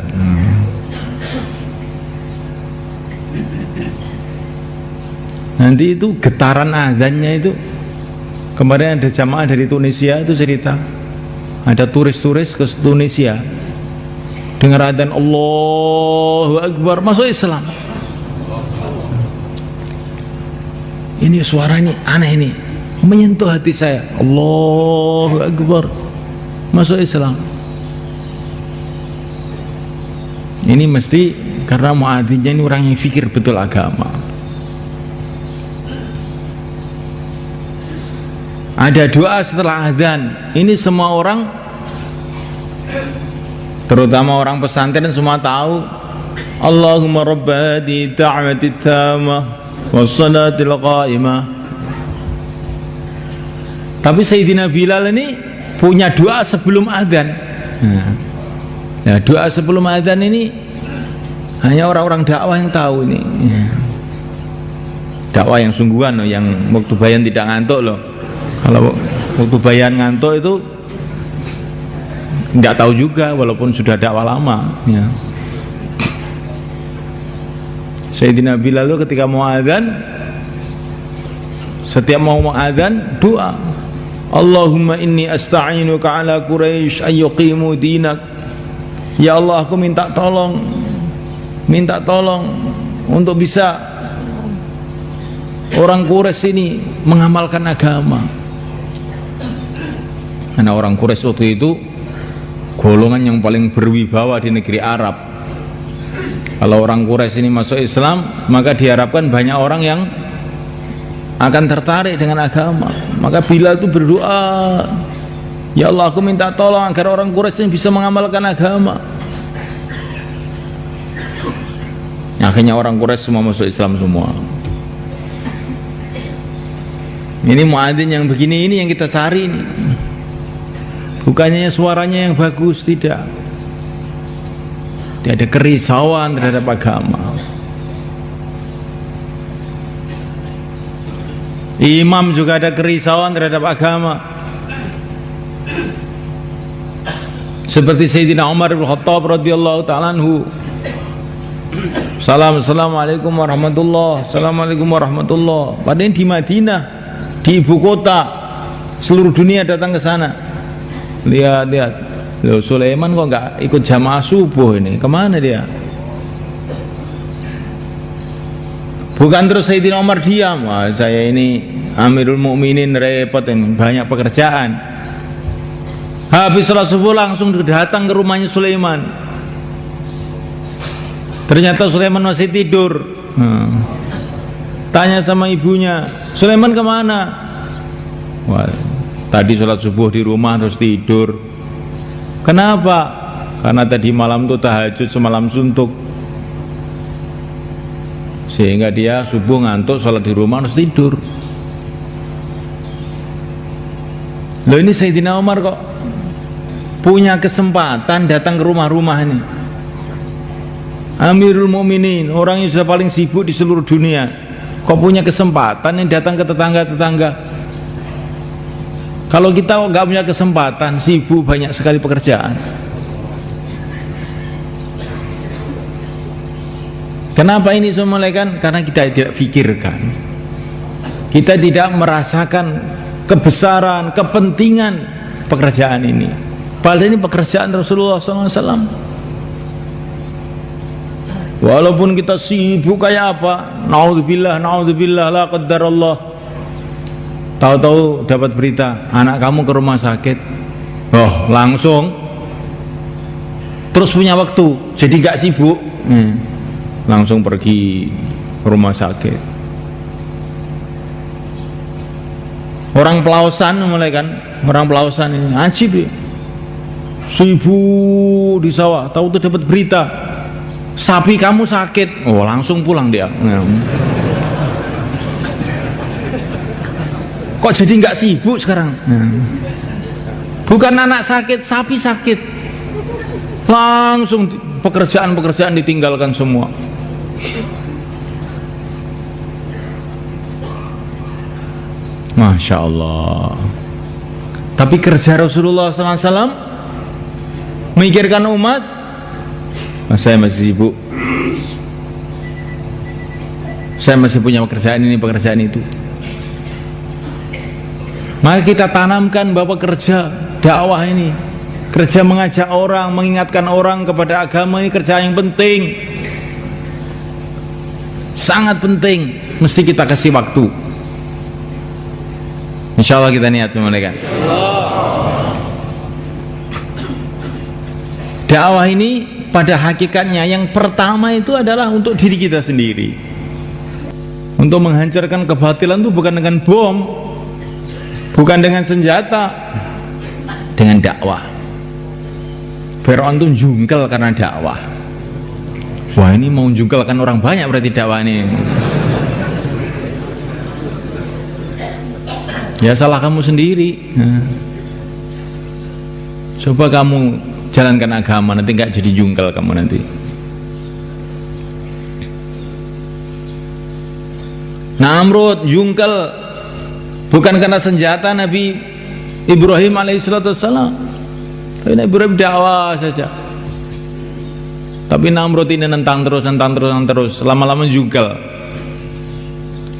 Nanti itu getaran adzannya itu, kemarin ada jamaah dari Tunisia itu cerita, ada turis-turis ke Tunisia, dengar adzan Allahu Akbar, masuk Islam. Ini suara ini aneh ini, menyentuh hati saya. Allahu Akbar, masuk Islam. Ini mesti karena muadzinnya ini orang yang fikir betul agama. Ada doa setelah adzan. Ini semua orang, terutama orang pesantren, semua tahu. Allahumma rabba hadhihi da'wati tamah wassalatil qa'imah. Tapi Sayyidina Bilal ini punya doa sebelum adzan. Nah, doa sebelum adzan ini hanya orang-orang dakwah yang tahu ini. Dakwah yang sungguhan loh, yang waktu bayan tidak ngantuk loh. Kalau waktu bayan ngantuk itu nggak tahu juga, walaupun sudah dakwah lama. Ya. Sayyidina Bilal itu ketika mau adzan, setiap mau adzan doa, Allahumma inni asta'inuka ala Quraisy ayyuqimu dinak. Ya Allah, aku minta tolong untuk bisa orang Quraisy ini mengamalkan agama. Karena orang Quraisy waktu itu golongan yang paling berwibawa di negeri Arab. Kalau orang Quraisy ini masuk Islam, maka diharapkan banyak orang yang akan tertarik dengan agama. Maka Bilal itu berdoa, ya Allah, aku minta tolong agar orang Quraisy ini bisa mengamalkan agama. Akhirnya orang Quraisy semua masuk Islam semua. Ini muadzin yang begini ini yang kita cari ini. Bukannya suaranya yang bagus, tidak. Tidak ada kerisauan terhadap agama. Imam juga ada kerisauan terhadap agama. Seperti Sayyidina Umar bin Khattab radhiyallahu ta'ala anhu. Assalamualaikum warahmatullahi, assalamualaikum warahmatullahi. Padahal di Madinah, di ibu kota, seluruh dunia datang ke sana. Lihat, loh, Sulaiman kok nggak ikut jamaah subuh ini? Kemana dia? Bukan terus Sayyidina Umar diam. Wah, saya ini Amirul Mukminin, repot ini, banyak pekerjaan. Habis sholat subuh langsung datang ke rumahnya Sulaiman. Ternyata Sulaiman masih tidur. Tanya sama ibunya, Sulaiman kemana? Wah, tadi sholat subuh di rumah terus tidur. Kenapa? Karena tadi malam tuh tahajud semalam suntuk, sehingga dia subuh ngantuk, sholat di rumah terus tidur. Loh, ini Sayyidina Umar kok punya kesempatan datang ke rumah-rumah ini. Amirul Mukminin, orang yang sudah paling sibuk di seluruh dunia, kok punya kesempatan yang datang ke tetangga-tetangga. Kalau kita nggak punya kesempatan, sibuk, banyak sekali pekerjaan. Kenapa ini semua kan? Karena kita tidak pikirkan, kita tidak merasakan kebesaran, kepentingan pekerjaan ini. Padahal ini pekerjaan Rasulullah SAW. Walaupun kita sibuk kayak apa, naudzubillah, la qaddarallah, tahu-tahu dapat berita anak kamu ke rumah sakit, oh langsung terus punya waktu, jadi gak sibuk, langsung pergi ke rumah sakit. Orang Pelausan mulai kan, orang Pelausan ini ajib ya, sibuk di sawah, tahu-tahu dapat berita sapi kamu sakit, oh langsung pulang dia. Kok jadi nggak sibuk sekarang? Bukan anak sakit, sapi sakit, langsung pekerjaan-pekerjaan ditinggalkan semua. Masya Allah. Tapi kerja Rasulullah SAW memikirkan umat, saya masih sibuk, saya masih punya pekerjaan ini, pekerjaan itu. Maka kita tanamkan bahwa kerja dakwah ini, kerja mengajak orang, mengingatkan orang kepada agama ini kerja yang penting, sangat penting, mesti kita kasih waktu. Insya Allah kita niat semua kan. Dakwah ini pada hakikatnya yang pertama itu adalah untuk diri kita sendiri. Untuk menghancurkan kebatilan itu bukan dengan bom, bukan dengan senjata, dengan dakwah. Fir'aun itu jungkel karena dakwah. Wah, ini mau jungkelkan orang banyak berarti dakwah ini. Ya salah kamu sendiri. Coba kamu jalankan agama, nanti nggak jadi jungkel kamu nanti. Namrud jungkel bukan karena senjata Nabi Ibrahim alaihissalam, tapi Nabi Ibrahim dakwah saja. Tapi Namrud ini nentang terus, lama-lama jungkel.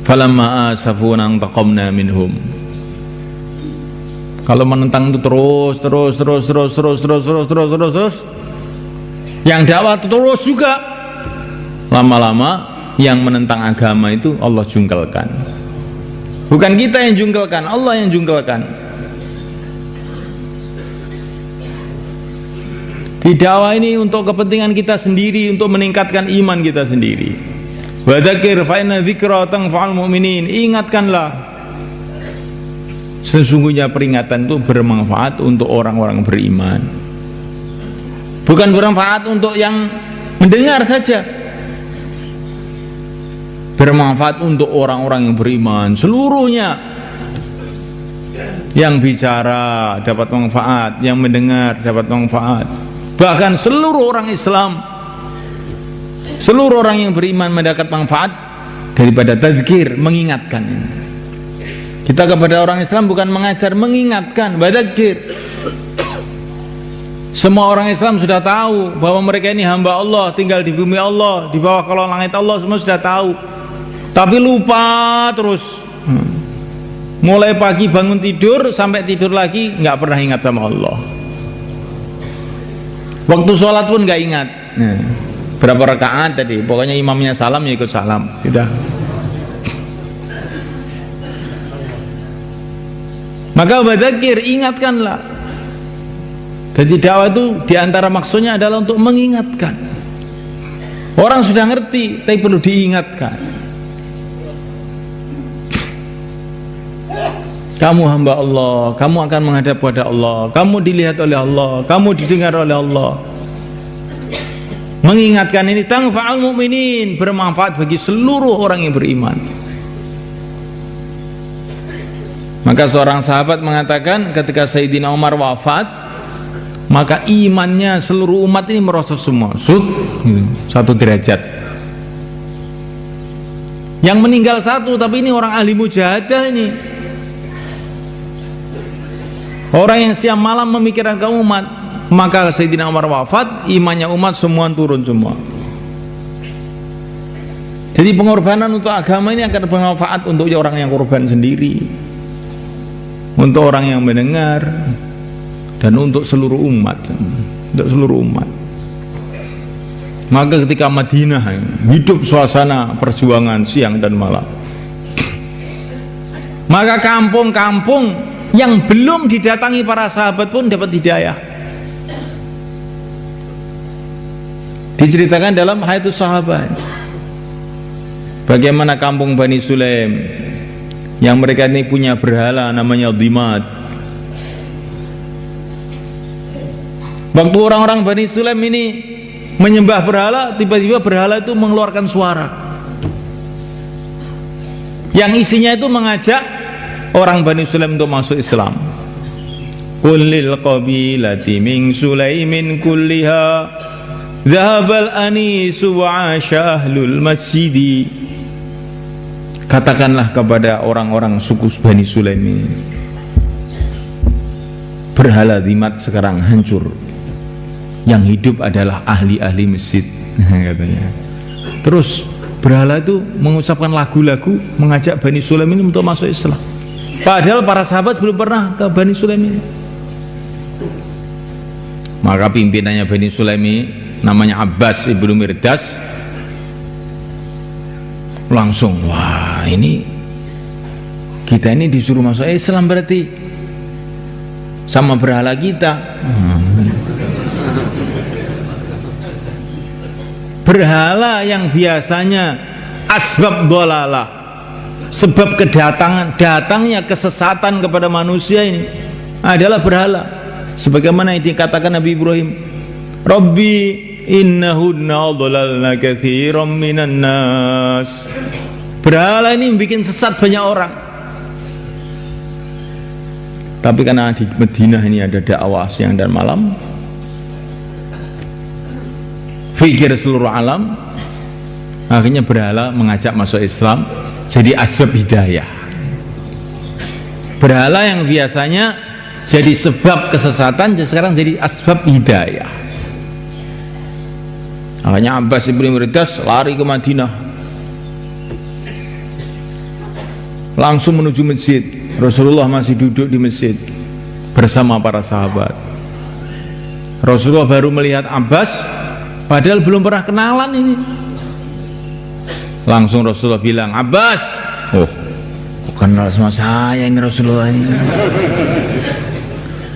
Falamma asafuna antaqamna minhum. Kalau menentang itu terus. Yang dakwah terus juga. Lama-lama yang menentang agama itu Allah jungkelkan. Bukan kita yang jungkelkan, Allah yang jungkelkan. Di dakwah ini untuk kepentingan kita sendiri, untuk meningkatkan iman kita sendiri. Wa dzakir fa inna dzikra tanfa'ul mu'minin. Ingatkanlah, sesungguhnya peringatan itu bermanfaat untuk orang-orang beriman. Bukan bermanfaat untuk yang mendengar saja, bermanfaat untuk orang-orang yang beriman seluruhnya. Yang bicara dapat manfaat, yang mendengar dapat manfaat. Bahkan seluruh orang Islam, seluruh orang yang beriman mendapat manfaat daripada tadzkir, mengingatkan. Kita kepada orang Islam bukan mengajar, mengingatkan, badzakir. Semua orang Islam sudah tahu bahwa mereka ini hamba Allah, tinggal di bumi Allah, di bawah kolong langit Allah, semua sudah tahu. Tapi lupa terus. Mulai pagi bangun tidur sampai tidur lagi nggak pernah ingat sama Allah. Waktu sholat pun nggak ingat. Berapa rakaat tadi? Pokoknya imamnya salam ya ikut salam. Sudah. Maka badzakir, ingatkanlah. Jadi dakwah itu diantara maksudnya adalah untuk mengingatkan. Orang sudah ngerti, tapi perlu diingatkan. Kamu hamba Allah, kamu akan menghadap pada Allah, kamu dilihat oleh Allah, kamu didengar oleh Allah. Mengingatkan ini tanfa'ul mu'minin, bermanfaat bagi seluruh orang yang beriman. Maka seorang sahabat mengatakan ketika Sayyidina Umar wafat, maka imannya seluruh umat ini merosot semua, satu derajat. Yang meninggal satu, tapi ini orang ahli mujahadah ini, orang yang siang malam memikirkan umat. Maka Sayyidina Umar wafat, imannya umat semua turun semua. Jadi pengorbanan untuk agama ini akan bermanfaat untuk orang yang korban sendiri, untuk orang yang mendengar, dan untuk seluruh umat, untuk seluruh umat. Maka ketika Madinah hidup suasana perjuangan siang dan malam, maka kampung-kampung yang belum didatangi para sahabat pun dapat hidayah. Diceritakan dalam Hayatus Sahabat bagaimana kampung Bani Sulaim yang mereka ini punya berhala namanya Dhimat. Waktu orang-orang Bani Sulaim ini menyembah berhala, tiba-tiba berhala itu mengeluarkan suara yang isinya itu mengajak orang Bani Sulaim untuk masuk Islam. Qul lil qabilati min Sulaimin kulliha dhahabal anisu wa asha ahlul masjidi. Katakanlah kepada orang-orang suku Bani Sulaim ini, berhala Dhimat sekarang hancur, yang hidup adalah ahli-ahli masjid, katanya. Terus berhala itu mengucapkan lagu-lagu mengajak Bani Sulaim ini untuk masuk Islam. Padahal para sahabat belum pernah ke Bani Sulaim ini. Maka pimpinannya Bani Sulaim ini namanya Abbas ibnu Mirdas, langsung, wah ini Kita ini disuruh masuk Islam berarti sama berhala kita. Berhala yang biasanya asbab dhalalah, sebab datangnya kesesatan kepada manusia ini adalah berhala. Sebagaimana yang dikatakan Nabi Ibrahim, Rabbi innahunna dhalalna katsiran minan nas. Berhala ini bikin sesat banyak orang. Tapi karena di Madinah ini ada dakwah siang dan malam, fikir seluruh alam, akhirnya berhala mengajak masuk Islam, jadi asbab hidayah. Berhala yang biasanya jadi sebab kesesatan, sekarang jadi asbab hidayah. Akhirnya Abbas ibn Mirdas lari ke Madinah, langsung menuju masjid. Rasulullah masih duduk di masjid bersama para sahabat. Rasulullah baru melihat Abbas, padahal belum pernah kenalan ini. Langsung Rasulullah bilang, Abbas, oh, kok kenal sama saya ini Rasulullah ini?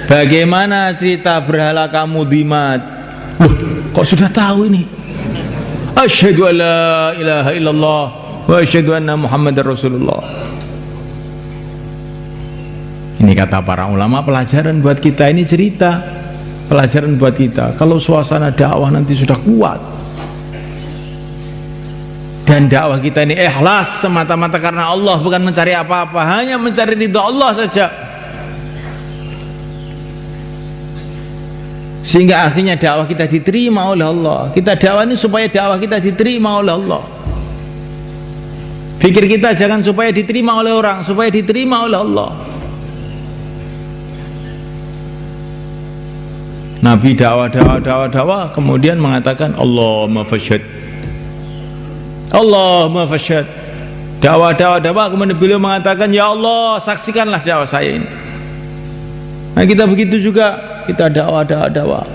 Bagaimana cerita berhala kamu di Mad? Kok sudah tahu ini? Asyhadu an la ilaha illallah wa asyhadu anna Muhammadar Rasulullah. Ini kata para ulama, pelajaran buat kita, ini cerita pelajaran buat kita. Kalau suasana dakwah nanti sudah kuat dan dakwah kita ini ikhlas semata-mata karena Allah, bukan mencari apa-apa, hanya mencari ridha Allah saja, sehingga akhirnya dakwah kita diterima oleh Allah. Kita dakwah ini supaya dakwah kita diterima oleh Allah. Pikir kita jangan supaya diterima oleh orang, supaya diterima oleh Allah. Nabi dakwah, kemudian mengatakan Allahumma fashhad, Allahumma fashhad. Dakwah, kemudian beliau mengatakan, ya Allah, saksikanlah dakwah saya ini. Nah, kita begitu juga, kita dakwah.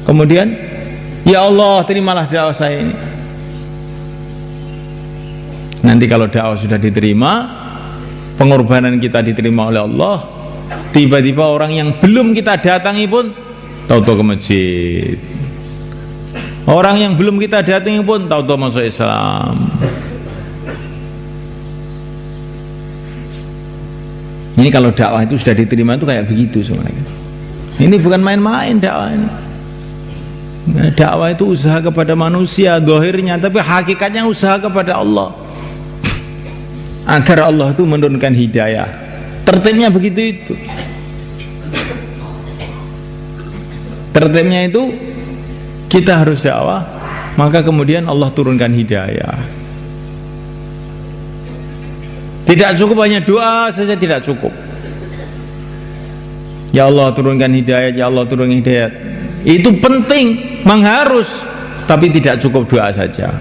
Kemudian, ya Allah, terimalah dakwah saya ini. Nanti kalau dakwah sudah diterima, pengorbanan kita diterima oleh Allah, tiba-tiba orang yang belum kita datangi pun tahu-tahu ke masjid. Orang yang belum kita datangi pun tahu-tahu masuk Islam. Ini kalau dakwah itu sudah diterima itu kayak begitu sebenarnya. Ini bukan main-main dakwah ini. Dakwah itu usaha kepada manusia zahirnya, tapi hakikatnya usaha kepada Allah, agar Allah itu menurunkan hidayah. Tertibnya begitu itu. Tertibnya itu kita harus dakwah, maka kemudian Allah turunkan hidayah. Tidak cukup hanya doa saja, tidak cukup. Ya Allah turunkan hidayah, ya Allah turunkan hidayah. Itu penting, mengharus, tapi tidak cukup doa saja.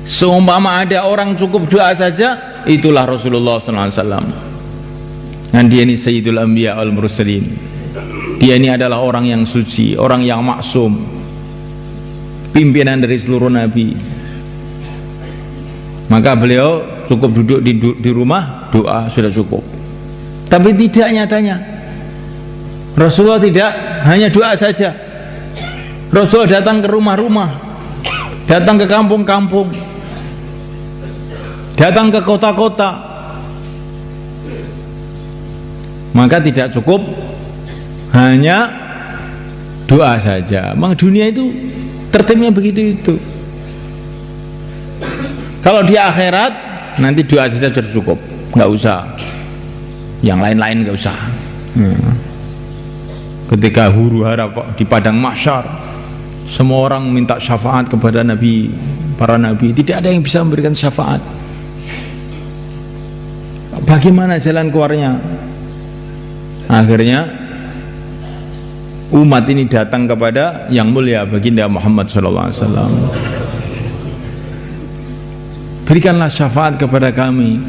Seumpama ada orang cukup doa saja, itulah Rasulullah SAW. Dan dia ini Sayyidul Anbiya wal Mursalin. Dia ini adalah orang yang suci, orang yang maksum, pimpinan dari seluruh nabi. Maka beliau cukup duduk di rumah, doa sudah cukup. Tapi tidak nyatanya, Rasulullah tidak hanya doa saja. Rasulullah datang ke rumah-rumah, datang ke kampung-kampung, datang ke kota-kota. Maka tidak cukup hanya doa saja. Memang dunia itu tertibnya begitu itu. Kalau di akhirat nanti doa saja sudah cukup, nggak usah yang lain-lain, nggak usah. Ketika huru hara di padang mahsyar, semua orang minta syafaat kepada Nabi, para Nabi, tidak ada yang bisa memberikan syafaat. Bagaimana jalan keluarnya? Akhirnya umat ini datang kepada yang mulia baginda Muhammad SAW. Berikanlah syafaat kepada kami.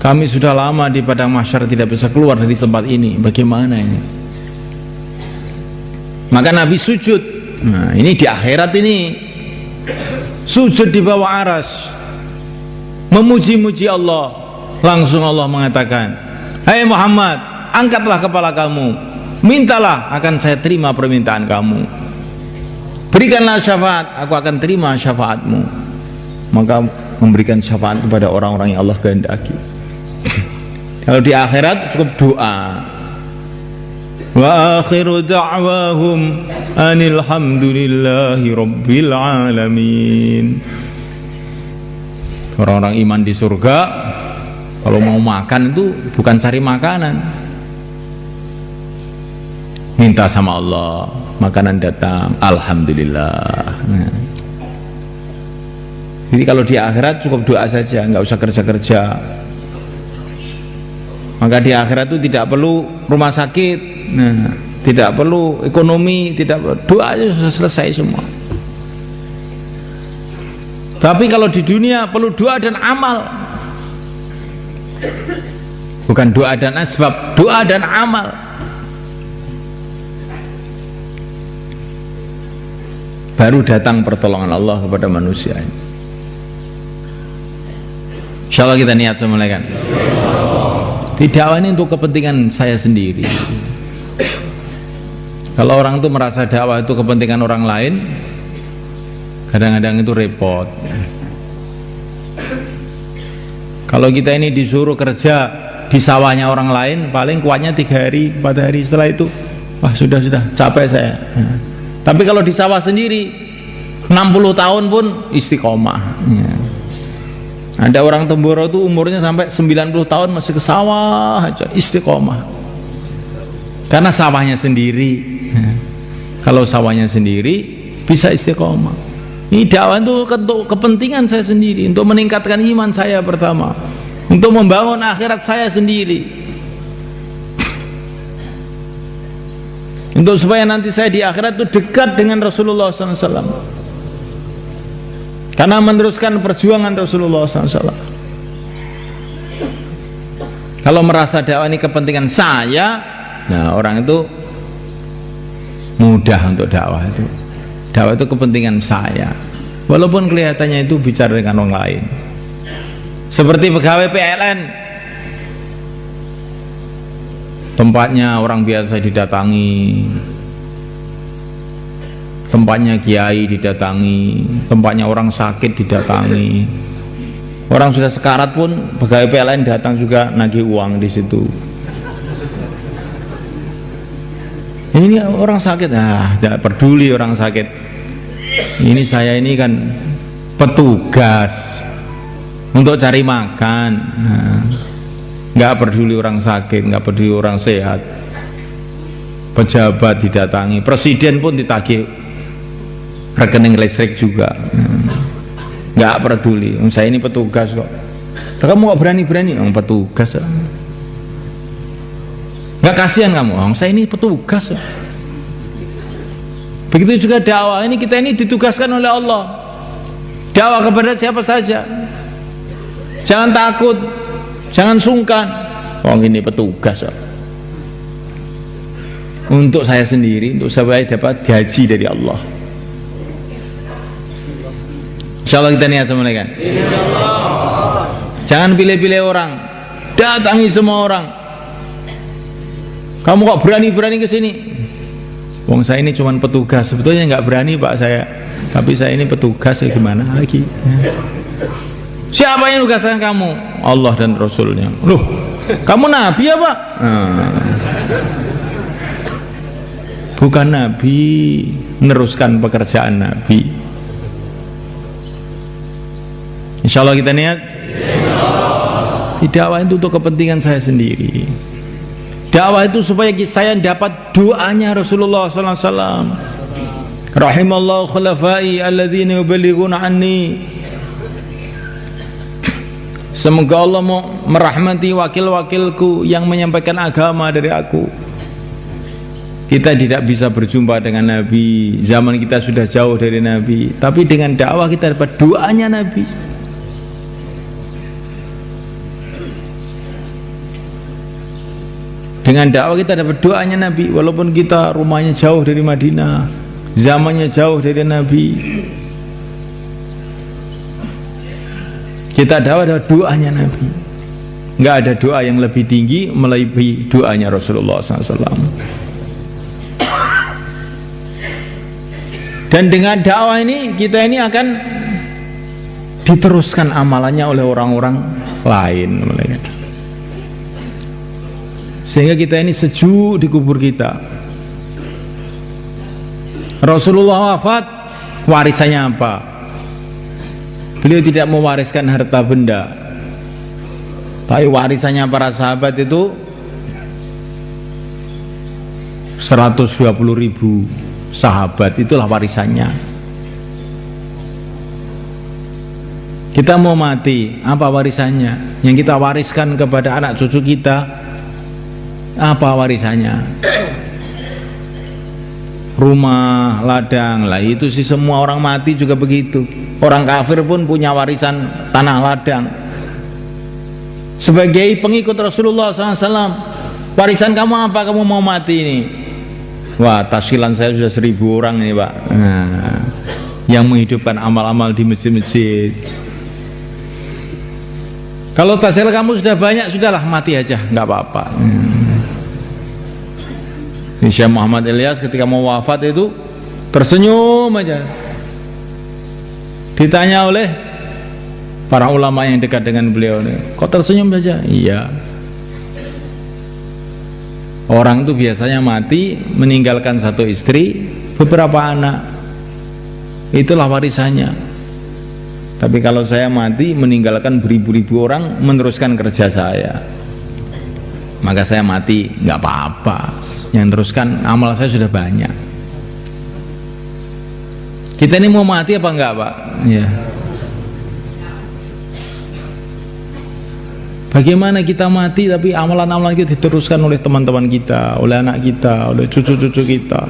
Kami sudah lama di padang mahsyar tidak bisa keluar dari tempat ini. Bagaimana ini? Maka Nabi sujud. Nah, ini di akhirat ini. Sujud di bawah aras, memuji-muji Allah. Langsung Allah mengatakan, "Hai Muhammad, angkatlah kepala kamu, mintalah, akan saya terima permintaan kamu. Berikanlah syafaat, aku akan terima syafaatmu." Maka memberikan syafaat kepada orang-orang yang Allah kehendaki. Kalau di akhirat cukup doa. Wa akhiru da'wahum anil hamdulillahi rabbil alamin. Orang-orang iman di surga kalau mau makan itu bukan cari makanan, minta sama Allah, makanan datang, alhamdulillah. Nah. Jadi kalau di akhirat cukup doa saja, nggak usah kerja-kerja. Maka di akhirat itu tidak perlu rumah sakit, nah, tidak perlu ekonomi, tidak perlu, doa aja sudah selesai semua. Tapi kalau di dunia perlu doa dan amal, bukan doa dan asbab, doa dan amal. Baru datang pertolongan Allah kepada manusia. Insyaallah kita niat semula kan. Di dakwah ini untuk kepentingan saya sendiri. Kalau orang itu merasa dakwah itu kepentingan orang lain, kadang-kadang itu repot. Kalau kita ini disuruh kerja di sawahnya orang lain, paling kuatnya 3 hari, 4 hari, setelah itu wah sudah capek saya. Tapi kalau di sawah sendiri 60 tahun pun istiqomah. Ada orang Temboro itu umurnya sampai 90 tahun masih ke sawah aja, istiqomah. Karena sawahnya sendiri. Kalau sawahnya sendiri bisa istiqomah. Ini dakwah itu untuk kepentingan saya sendiri, untuk meningkatkan iman saya pertama, untuk membangun akhirat saya sendiri, untuk supaya nanti saya di akhirat itu dekat dengan Rasulullah SAW. Karena meneruskan perjuangan Rasulullah SAW. Kalau merasa dakwah ini kepentingan saya, nah orang itu mudah untuk dakwah itu. Dakwah itu kepentingan saya, walaupun kelihatannya itu bicara dengan orang lain. Seperti pegawai PLN, tempatnya orang biasa didatangi, tempatnya kiai didatangi, tempatnya orang sakit didatangi, orang sudah sekarat pun pegawai PLN datang juga nagih uang di situ. Ini orang sakit, tidak peduli orang sakit. Ini saya ini kan petugas untuk cari makan, nggak peduli orang sakit, nggak peduli orang sehat. Pejabat didatangi, presiden pun ditagih rekening listrik juga, nggak peduli. Saya ini petugas kok. Kamu nggak berani-berani, petugas. Nggak kasihan kamu, saya ini petugas. Begitu juga dakwah ini, kita ini ditugaskan oleh Allah. Dakwah kepada siapa saja. Jangan takut, jangan sungkan. Ini petugas. Untuk saya sendiri, untuk saya dapat gaji dari Allah. Insyaallah kita niat semula kan. Jangan pilih-pilih orang, datangi semua orang. Kamu kok berani-berani ke sini? Wong saya ini cuma petugas, sebetulnya nggak berani Pak saya, tapi saya ini petugas, ya gimana lagi? Siapa yang tugaskan kamu? Allah dan Rasulnya. Loh, kamu nabi ya Pak? Bukan nabi, meneruskan pekerjaan nabi. Insyaallah kita niat. Dakwah itu untuk kepentingan saya sendiri. Dakwah itu supaya saya dapat doanya Rasulullah SAW. Rahimallahu khulafai alladzina yuballighuna anni. Semoga Allah mau merahmati wakil-wakilku yang menyampaikan agama dari aku. Kita tidak bisa berjumpa dengan Nabi, zaman kita sudah jauh dari Nabi, tapi dengan dakwah kita dapat doanya Nabi. Dengan dakwah kita dapat doanya Nabi, walaupun kita rumahnya jauh dari Madinah, zamannya jauh dari Nabi. Kita dakwah doanya Nabi. Nggak ada doa yang lebih tinggi melebihi doanya Rasulullah SAW. Dan dengan dakwah ini kita ini akan diteruskan amalannya oleh orang-orang lain, sehingga kita ini sejuk di kubur kita. Rasulullah wafat, warisannya apa? Beliau tidak mewariskan harta benda, tapi warisannya para sahabat itu 120.000 sahabat, itulah warisannya. Kita mau mati, apa warisannya? Yang kita wariskan kepada anak cucu kita, apa warisannya? Rumah, ladang, lah itu sih semua orang mati juga begitu. Orang kafir pun punya warisan tanah ladang. Sebagai pengikut Rasulullah SAW, warisan kamu apa? Kamu mau mati ini? Wah, tahsilan saya sudah 1.000 orang ini Pak. Nah, yang menghidupkan amal-amal di masjid-masjid. Kalau tahsil kamu sudah banyak, sudahlah mati aja, nggak apa-apa. Syekh Muhammad Ilyas ketika mau wafat itu tersenyum aja. Ditanya oleh para ulama yang dekat dengan beliau, kok tersenyum saja? Iya. Orang itu biasanya mati meninggalkan satu istri, beberapa anak. Itulah warisannya. Tapi kalau saya mati meninggalkan beribu-ribu orang meneruskan kerja saya, maka saya mati nggak apa-apa. Yang teruskan amal saya sudah banyak. Kita ini mau mati apa enggak Pak? Ya. Bagaimana kita mati tapi amalan-amalan kita diteruskan oleh teman-teman kita, oleh anak kita, oleh cucu-cucu kita,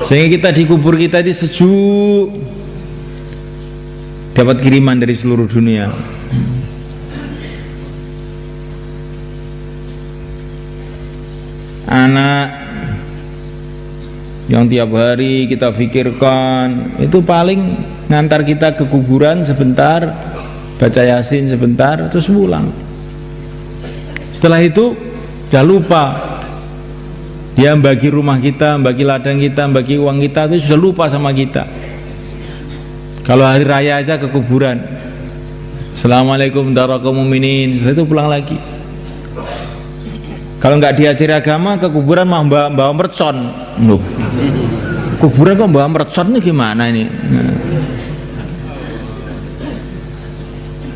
sehingga kita di kubur kita ini sejuk, dapat kiriman dari seluruh dunia. Anak yang tiap hari kita pikirkan itu paling ngantar kita ke kuburan sebentar, baca yasin sebentar, terus pulang. Setelah itu udah lupa. Dia bagi rumah kita, bagi ladang kita, bagi uang kita, itu sudah lupa sama kita. Kalau hari raya aja ke kuburan, Assalamualaikum warahmatullahi wabarakatuh, setelah itu pulang lagi. Kalau nggak diajari agama, ke kuburan mah bawa mercon. Loh, kuburan kok bawa mercon ini gimana ini? Nah.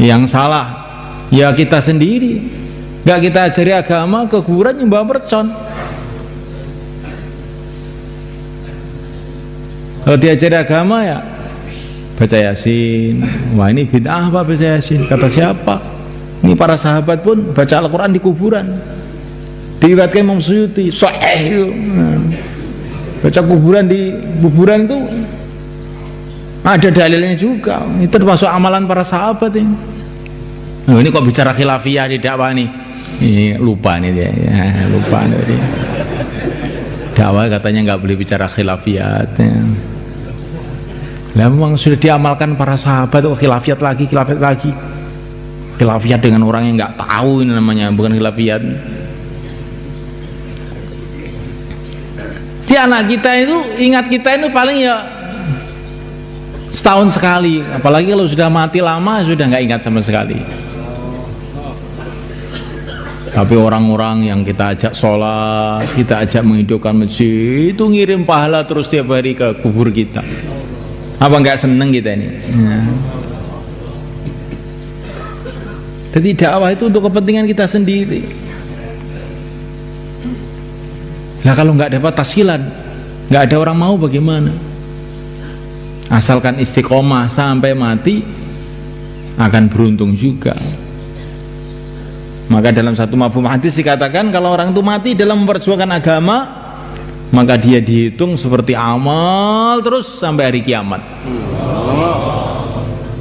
Yang salah ya kita sendiri, nggak kita ajari agama, ke kuburan yang bawa mercon. Kalau diajari agama ya baca yasin. Wah, ini bid'ah apa baca yasin? Kata siapa? Ini para sahabat pun baca Al-Quran di kuburan. Diriwayatkan Imam Suyuti, sahih itu. Nah, baca kuburan di kuburan itu ada dalilnya juga. Itu termasuk amalan para sahabat ini. Oh, ini kok bicara khilafiyah di dakwah nih? Ini lupa nih dia, ya, lupa nih dia. Dakwah katanya nggak boleh bicara khilafiyat. Ya. Lah memang sudah diamalkan para sahabat, kok khilafiyat lagi, khilafiyat lagi. Khilafiyat dengan orang yang nggak tahu ini namanya, bukan khilafiyat. Di anak kita itu, ingat kita itu paling ya setahun sekali, apalagi kalau sudah mati lama sudah nggak ingat sama sekali. Tapi orang-orang yang kita ajak sholat, kita ajak menghidupkan masjid, itu ngirim pahala terus tiap hari ke kubur kita. Apa nggak seneng kita ini? Ya. Jadi dakwah itu untuk kepentingan kita sendiri. Nah kalau nggak dapat tahsilan, nggak ada orang mau bagaimana? Asalkan istiqomah sampai mati, akan beruntung juga. Maka dalam satu mafhum hadis dikatakan kalau orang itu mati dalam memperjuangkan agama, maka dia dihitung seperti amal terus sampai hari kiamat.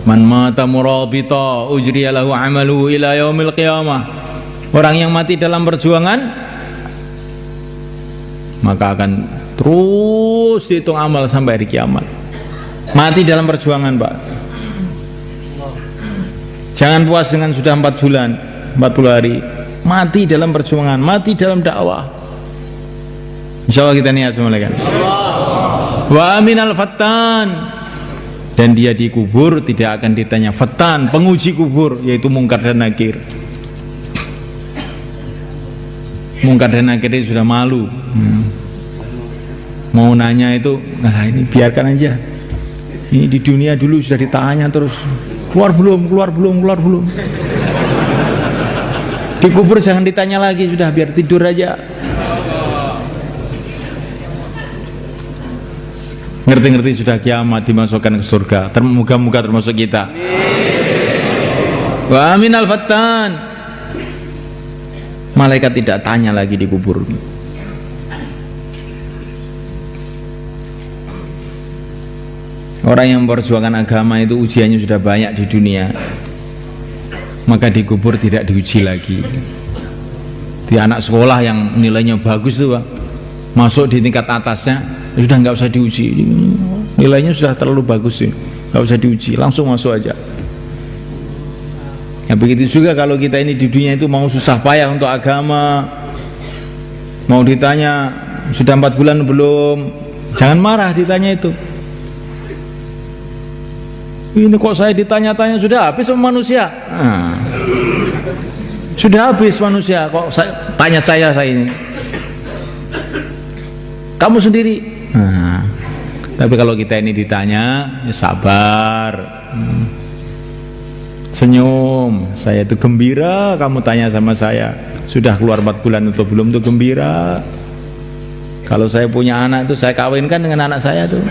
Man mata murabita ujriya lahu amalu ila yaumil qiyamah. Orang yang mati dalam perjuangan maka akan terus dihitung amal sampai hari kiamat. Mati dalam perjuangan, Pak. Jangan puas dengan sudah 4 bulan, 40 hari. Mati dalam perjuangan, mati dalam dakwah. Insyaallah kita niat semula kan. Wa aminal fattan, dan dia dikubur tidak akan ditanya fattan, penguji kubur, yaitu mungkar dan nakir. Mungkar dan nakir itu sudah malu. Mau nanya itu, nah ini biarkan aja. Ini di dunia dulu sudah ditanya terus, keluar belum, keluar belum, keluar belum. Dikubur jangan ditanya lagi, sudah biar tidur aja. Ngerti-ngerti sudah kiamat, dimasukkan ke surga. Moga-moga termasuk kita. Wa aminal fattan, malaikat tidak tanya lagi dikubur. Orang yang memperjuangkan agama itu ujiannya sudah banyak di dunia, maka dikubur tidak diuji lagi. Di anak sekolah yang nilainya bagus itu Pak, masuk di tingkat atasnya sudah nggak usah diuji, nilainya sudah terlalu bagus sih, nggak usah diuji, langsung masuk aja. Ya begitu juga kalau kita ini di dunia itu mau susah payah untuk agama, mau ditanya sudah 4 bulan belum, jangan marah ditanya itu. Ini kok saya ditanya-tanya, sudah habis sama manusia. Sudah habis manusia, kok tanya saya ini. Kamu sendiri. Tapi kalau kita ini ditanya, ya sabar, senyum. Saya itu gembira kamu tanya sama saya, sudah keluar 4 bulan atau belum, itu gembira. Kalau saya punya anak itu saya kawinkan dengan anak saya tuh.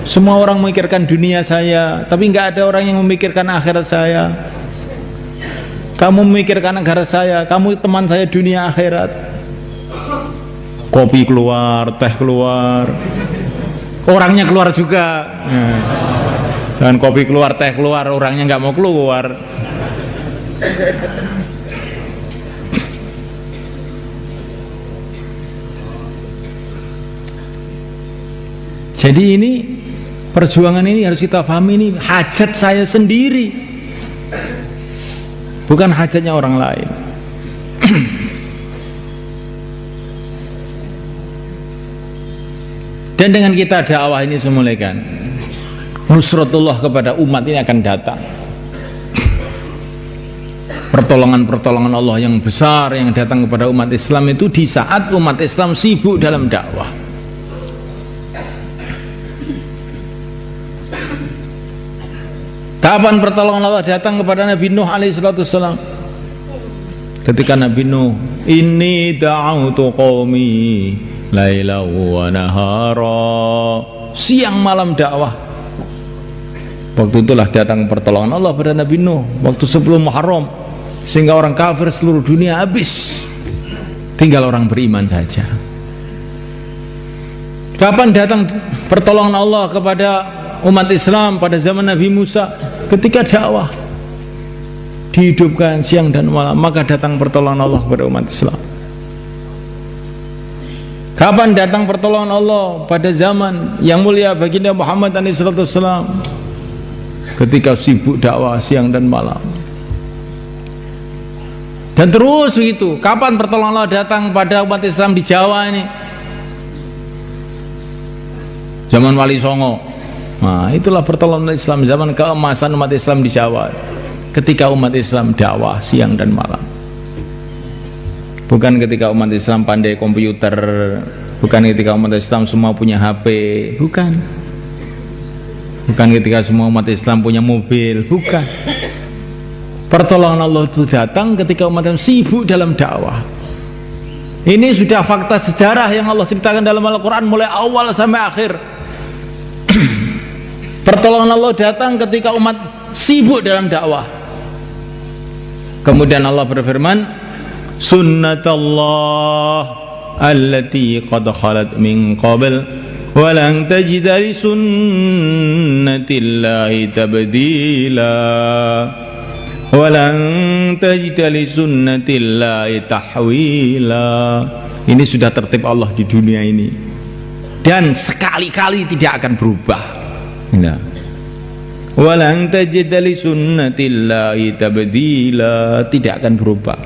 Semua orang memikirkan dunia saya, tapi nggak ada orang yang memikirkan akhirat saya. Kamu memikirkan negara saya, kamu teman saya dunia akhirat. Kopi keluar, teh keluar, orangnya keluar juga. Jangan kopi keluar, teh keluar, orangnya nggak mau keluar. Jadi ini perjuangan ini harus kita pahami, ini hajat saya sendiri, bukan hajatnya orang lain. Dan dengan kita dakwah ini semulaikan, nusratullah kepada umat ini akan datang. Pertolongan-pertolongan Allah yang besar yang datang kepada umat Islam itu di saat umat Islam sibuk dalam dakwah. Kapan pertolongan Allah datang kepada Nabi Nuh alaihissalam? Ketika Nabi Nuh, inni da'autu qaumi laila wa nahara, siang malam dakwah. Waktu itulah datang pertolongan Allah pada Nabi Nuh, waktu sebelum Muharram, sehingga orang kafir seluruh dunia habis, tinggal orang beriman saja. Kapan datang pertolongan Allah kepada umat Islam pada zaman Nabi Musa? Ketika dakwah dihidupkan siang dan malam, maka datang pertolongan Allah kepada umat Islam. Kapan datang pertolongan Allah pada zaman yang mulia baginda Muhammad SAW? Ketika sibuk dakwah siang dan malam. Dan terus begitu. Kapan pertolongan Allah datang pada umat Islam di Jawa ini? Zaman Wali Songo. Nah, itulah pertolongan Islam, zaman keemasan umat Islam di Jawa. Ketika umat Islam dakwah siang dan malam. Bukan ketika umat Islam pandai komputer, bukan ketika umat Islam semua punya HP, bukan. Bukan ketika semua umat Islam punya mobil, bukan. Pertolongan Allah itu datang ketika umat Islam sibuk dalam dakwah. Ini sudah fakta sejarah yang Allah ceritakan dalam Al-Quran mulai awal sampai akhir. Pertolongan Allah datang ketika umat sibuk dalam dakwah. Kemudian Allah berfirman, sunnatallah allati qad khalat min qabl wa lan tajida li sunnatillahi tabdila wa lan tajida li sunnatillahi tahwila. Ini sudah tertib Allah di dunia ini dan sekali-kali tidak akan berubah. Nah, Walang tajid li sunnatillahi tabdila, tidak akan berubah.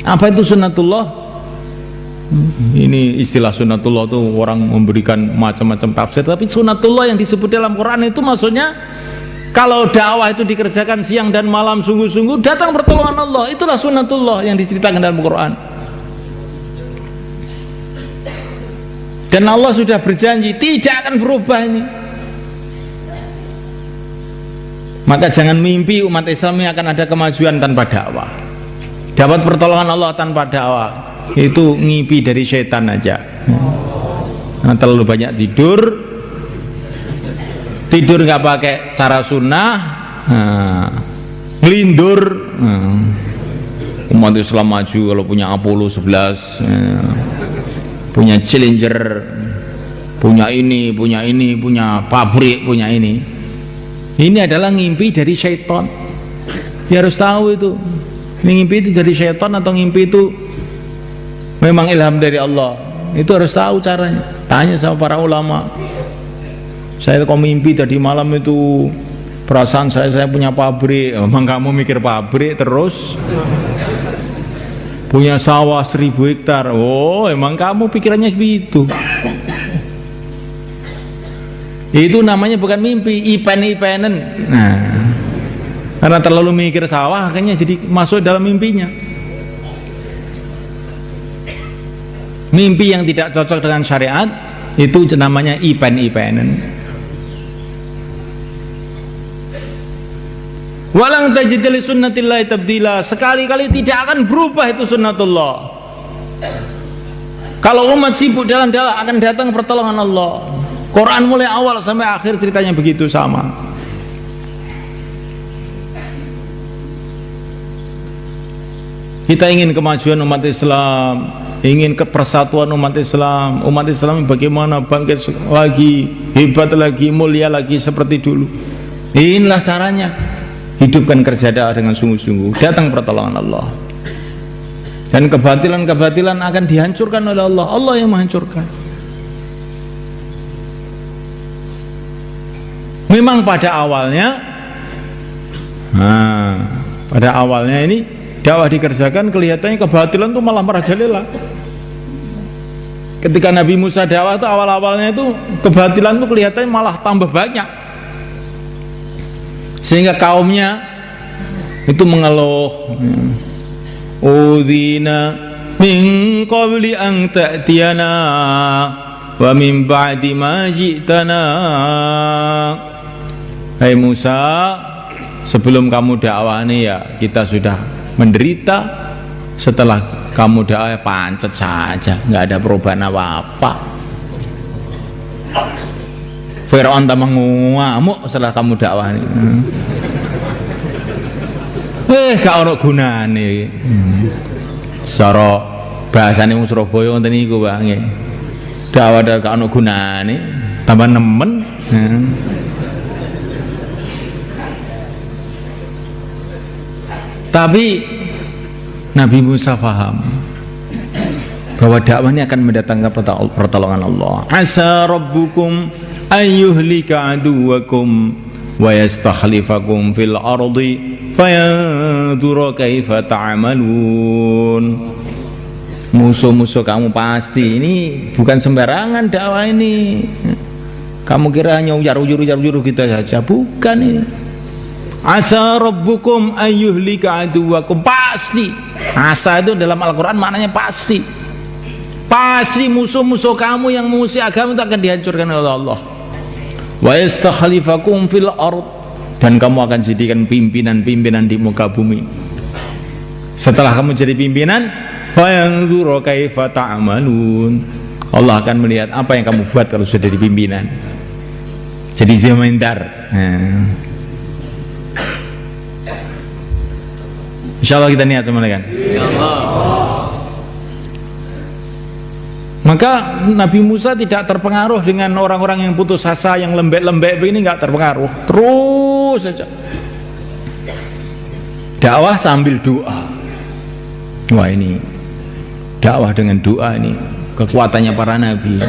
Apa itu sunnatullah? Ini istilah sunnatullah itu orang memberikan macam-macam tafsir, tapi sunnatullah yang disebut dalam Quran itu maksudnya kalau dakwah itu dikerjakan siang dan malam sungguh-sungguh, datang pertolongan Allah. Itulah sunnatullah yang diceritakan dalam Quran. Dan Allah sudah berjanji tidak akan berubah ini. Maka jangan mimpi umat Islam ini akan ada kemajuan tanpa dakwah. Dapat pertolongan Allah tanpa dakwah, itu ngipi dari setan aja. Nah, terlalu banyak tidur nggak pakai cara sunnah, ngelindur. Umat Islam maju kalau punya Apollo 11, punya Challenger, punya ini, punya pabrik, punya ini. Ini adalah ngimpi dari syaitan. Dia harus tahu itu. Ini ngimpi itu dari syaitan atau ngimpi itu memang ilham dari Allah. Itu harus tahu caranya. Tanya sama para ulama. Saya kok mimpi tadi malam itu perasaan saya punya pabrik. Emang kamu mikir pabrik terus? Punya sawah 1000 hektar. Oh, emang kamu pikirannya begitu. Itu namanya bukan mimpi, ipen-ipenen. Nah, karena terlalu mikir sawah akhirnya jadi masuk dalam mimpinya. Mimpi yang tidak cocok dengan syariat itu namanya ipen-ipenen. Walang tajid li sunnatillahi tabdila, sekali-kali tidak akan berubah itu sunnatullah. Kalau umat sibuk dalam dakwah akan datang pertolongan Allah. Quran mulai awal sampai akhir ceritanya begitu sama. Kita ingin kemajuan umat Islam, ingin kepersatuan umat Islam. Umat Islam bagaimana bangkit lagi, hebat lagi, mulia lagi seperti dulu. Inilah caranya. Hidupkan kerja dakwah dengan sungguh-sungguh, datang pertolongan Allah. Dan kebatilan-kebatilan akan dihancurkan oleh Allah. Allah yang menghancurkan. Memang pada awalnya ini dakwah dikerjakan kelihatannya kebatilan itu malah merajalela. Ketika Nabi Musa dakwah itu awal-awalnya itu kebatilan itu kelihatannya malah tambah banyak, sehingga kaumnya itu mengeluh, udzina min qabli an ta'tiyana wa min ba'di ma ji'tana. Hai Musa, sebelum kamu dakwah ini ya kita sudah menderita, setelah kamu dakwah pancet saja, nggak ada perubahan apa-apa. Fir'aun tambah ngamuk setelah kamu dakwah ini. Gak ono gunane. Cara bahasane wong Surabaya ngoten niku wae. Dakwah gak ono gunane, tambah nemen. Tapi Nabi Musa faham bahwa dakwah ini akan mendatangkan pertolongan Allah. Asa rabbukum ayyuhlika aduwakum wa yastakhlifakum fil ardi fayanzura kaifa ta'malun. Musuh-musuh kamu pasti ini bukan sembarangan dakwah ini. Kamu kira hanya uyar-uyur kita saja, bukan ini. Asa rabbukum ayyuhlika aduwakum, pasti. Asa itu dalam Al-Quran maknanya pasti. Pasti musuh-musuh kamu yang memusuhi agama itu akan dihancurkan oleh Allah. Wa yastakhlifakum fil ard, dan kamu akan jadikan pimpinan-pimpinan di muka bumi. Setelah kamu jadi pimpinan, fayanzuru kaifa ta'malun, Allah akan melihat apa yang kamu buat kalau sudah jadi pimpinan, jadi jemendar. Insyaallah kita niat teman-teman. Insyaallah. Maka Nabi Musa tidak terpengaruh dengan orang-orang yang putus asa, yang lembek-lembek begini, nggak terpengaruh, terus saja dakwah sambil doa. Wah, ini dakwah dengan doa, ini kekuatannya para nabi.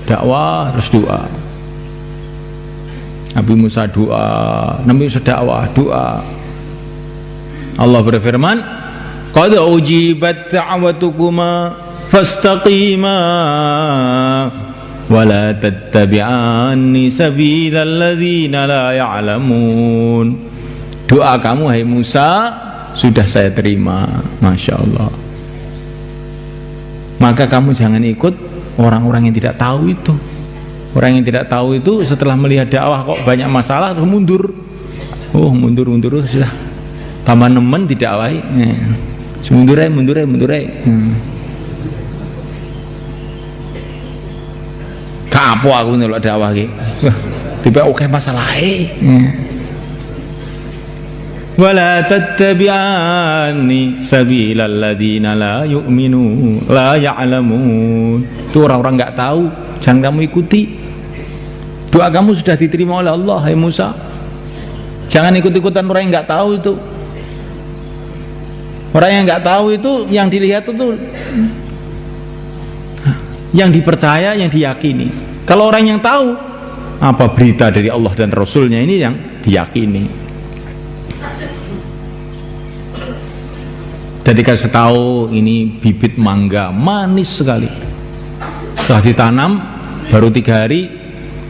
Dakwah harus doa. Nabi Musa doa, Nabi Musa dakwah, doa. Allah berfirman, qad ujibat da'watukuma fastaqima wa la tattabi'anni sabilal ladzina la ya'lamun. Doa kamu hai Musa sudah saya terima, Masya Allah. Maka kamu jangan ikut orang-orang yang tidak tahu itu. Orang yang tidak tahu itu setelah melihat dakwah kok banyak masalah terus mundur. Oh, mundur sudah. Tambah nemen didakwahi. Mundur ae. Kapo aku ndelok dakwah iki. Tiba oke masalahe. Wala tattabi'anni sabilal ladzina la yu'minu la ya'lamun. Itu orang-orang enggak tahu, jangan kamu ikuti. Doa kamu sudah diterima oleh Allah, hai Musa. Jangan ikut-ikutan orang yang enggak tahu itu. Orang yang enggak tahu itu yang dilihat itu yang dipercaya, yang diyakini. Kalau orang yang tahu apa berita dari Allah dan Rasulnya ini yang diyakini. Jadi kasih tahu ini bibit mangga manis sekali. Setelah ditanam baru 3 hari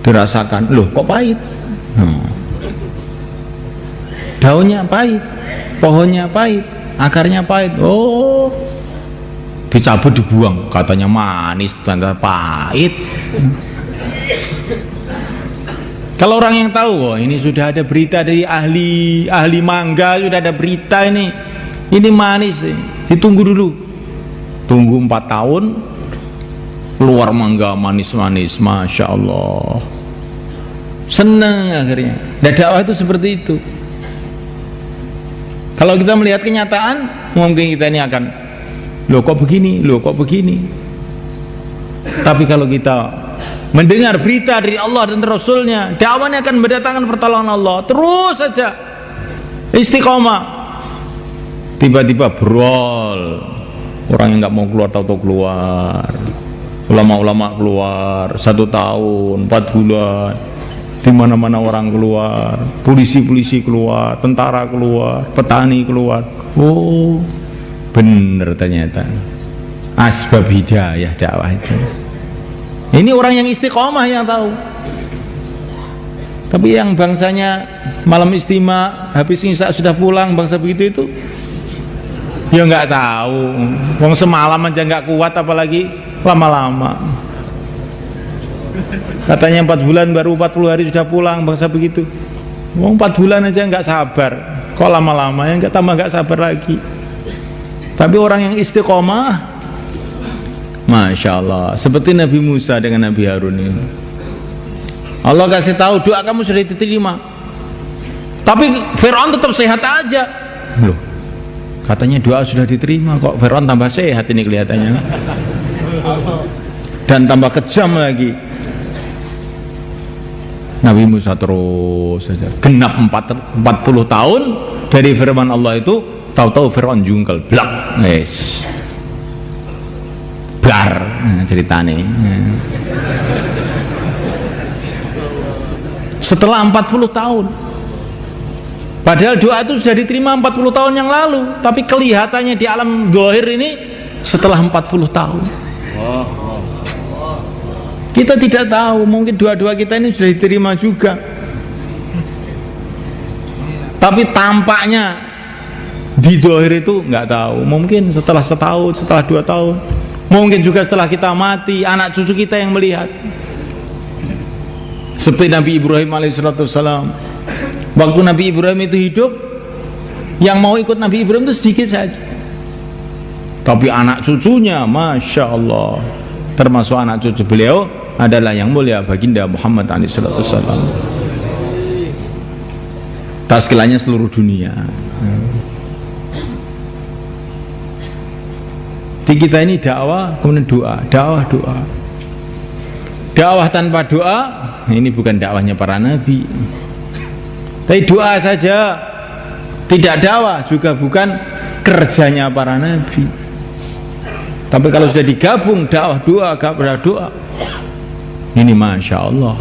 dirasakan, loh kok pahit? Daunnya pahit, pohonnya pahit, akarnya pahit. Oh, dicabut dibuang, katanya manis, ternyata pahit. Kalau orang yang tahu, oh, ini sudah ada berita dari ahli mangga, sudah ada berita ini manis, ditunggu dulu, tunggu 4 tahun, keluar mangga manis-manis, Masya Allah, senang akhirnya. Dan dakwah itu seperti itu. Kalau kita melihat kenyataan, mungkin kita ini akan, loh kok begini. Tapi kalau kita mendengar berita dari Allah dan Rasulnya, dakwahnya akan mendatangkan pertolongan Allah, terus saja istiqomah. Tiba-tiba brol, orang yang nggak mau keluar tahu-tahu keluar, ulama-ulama keluar 1 tahun 4 bulan, di mana-mana orang keluar, polisi keluar, tentara keluar, petani keluar. Oh, bener ternyata asbab hidayah dakwah itu. Ini orang yang istiqomah yang tahu. Tapi yang bangsanya malam istimewa habis isya sudah pulang, bangsa begitu itu ya nggak tahu. Wong semalam aja nggak kuat, apalagi lama-lama. Katanya 4 bulan baru 40 hari sudah pulang, bangsa begitu. Wong 4 bulan aja nggak sabar, kok lama-lama ya nggak tambah nggak sabar lagi. Tapi orang yang istiqomah, Masya Allah, seperti Nabi Musa dengan Nabi Harun ini. Allah kasih tahu doa kamu sudah diterima, tapi Fir'aun tetap sehat aja. Loh, katanya doa sudah diterima, kok Fir'aun tambah sehat ini kelihatannya, dan tambah kejam lagi. Nabi Musa terus saja genap 40 tahun dari firman Allah itu, tahu-tahu Fir'aun jungkel blak, yes, bar ceritane. Setelah 40 tahun, padahal doa itu sudah diterima 40 tahun yang lalu, tapi kelihatannya di alam zahir ini setelah 40 tahun. Kita tidak tahu, mungkin doa-doa kita ini sudah diterima juga, tapi tampaknya di zahir itu nggak tahu. Mungkin setelah 1 tahun, setelah 2 tahun, mungkin juga setelah kita mati, anak cucu kita yang melihat. Seperti Nabi Ibrahim alaihissalam, waktu Nabi Ibrahim itu hidup, yang mau ikut Nabi Ibrahim itu sedikit saja, tapi anak cucunya, Masya Allah, termasuk anak cucu beliau adalah yang mulia baginda Muhammad alaihissalam. Tazkilahnya seluruh dunia. Di kita ini dakwah, kemudian doa, doa. Dakwah tanpa doa, ini bukan dakwahnya para nabi. Tapi doa saja tidak dakwah juga bukan kerjanya para nabi. Tapi kalau sudah digabung dakwah doa, doa, ini Masya Allah,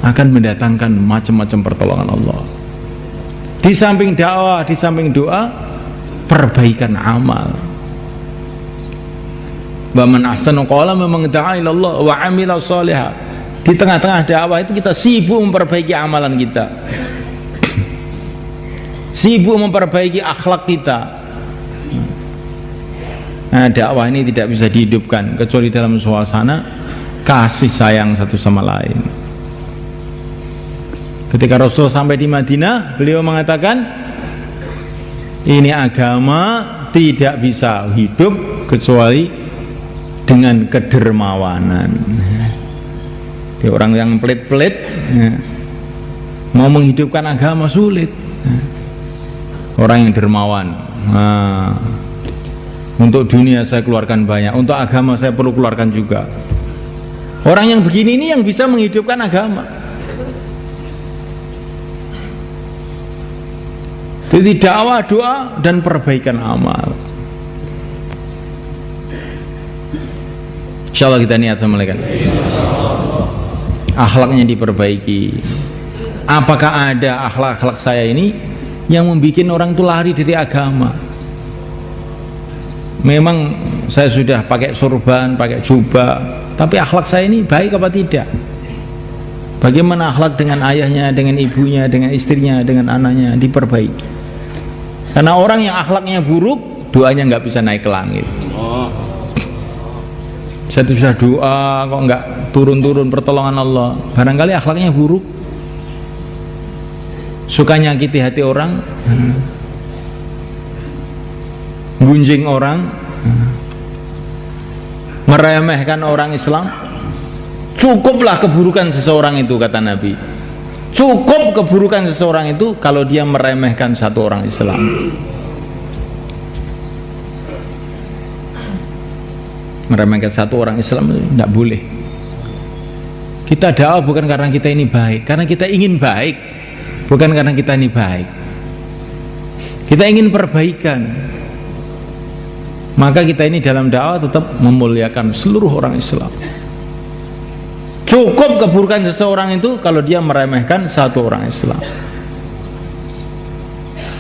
akan mendatangkan macam-macam pertolongan Allah. Di samping dakwah, di samping doa, perbaikan amal. Wa man ahsanu qawlan mimman da'a ila Allah wa 'amila shalihan. Di tengah-tengah dakwah itu kita sibuk memperbaiki amalan kita, sibuk memperbaiki akhlak kita. Nah, dakwah ini tidak bisa dihidupkan kecuali dalam suasana kasih sayang satu sama lain. Ketika Rasul sampai di Madinah, beliau mengatakan, ini agama tidak bisa hidup kecuali dengan kedermawanan. Jadi orang yang pelit-pelit mau menghidupkan agama sulit. Orang yang dermawan, untuk dunia saya keluarkan banyak, untuk agama saya perlu keluarkan juga. Orang yang begini ini yang bisa menghidupkan agama. Jadi dakwah, doa, dan perbaikan amal. Insyaallah kita niat sama mereka. Akhlaknya diperbaiki. Apakah ada akhlak-akhlak saya ini yang membuat orang itu lari dari agama? Memang saya sudah pakai sorban, pakai jubah, tapi akhlak saya ini baik apa tidak? Bagaimana akhlak dengan ayahnya, dengan ibunya, dengan istrinya, dengan anaknya? Diperbaiki. Karena orang yang akhlaknya buruk, doanya nggak bisa naik ke langit. Saya sudah doa kok nggak turun-turun pertolongan Allah. Barangkali akhlaknya buruk, suka nyakiti hati orang, gunjing orang, meremehkan orang Islam. Cukuplah keburukan seseorang itu, kata Nabi. Cukup keburukan seseorang itu kalau dia meremehkan satu orang Islam. Meremehkan satu orang Islam itu tidak boleh. Kita dakwah bukan karena kita ini baik, karena kita ingin baik, bukan karena kita ini baik. Kita ingin perbaikan. Maka kita ini dalam dakwah tetap memuliakan seluruh orang Islam. Cukup keburukan seseorang itu kalau dia meremehkan satu orang Islam.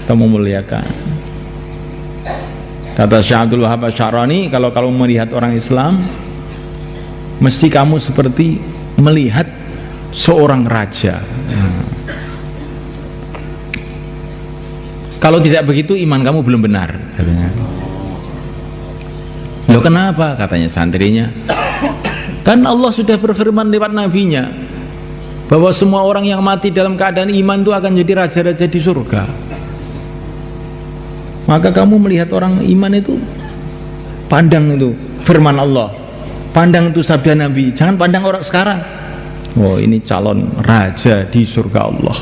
Kita memuliakan. Kata Syekh Abdul Wahab Asy-Sya'rani, kalau kamu melihat orang Islam, mesti kamu seperti melihat seorang raja. Kalau tidak begitu iman kamu belum benar, katanya. Loh kenapa? Katanya santrinya, kan Allah sudah berfirman lewat nabinya bahwa semua orang yang mati dalam keadaan iman itu akan jadi raja-raja di surga. Maka kamu melihat orang iman itu, pandang itu firman Allah, pandang itu sabda Nabi, jangan pandang orang sekarang. Oh, ini calon raja di surga Allah.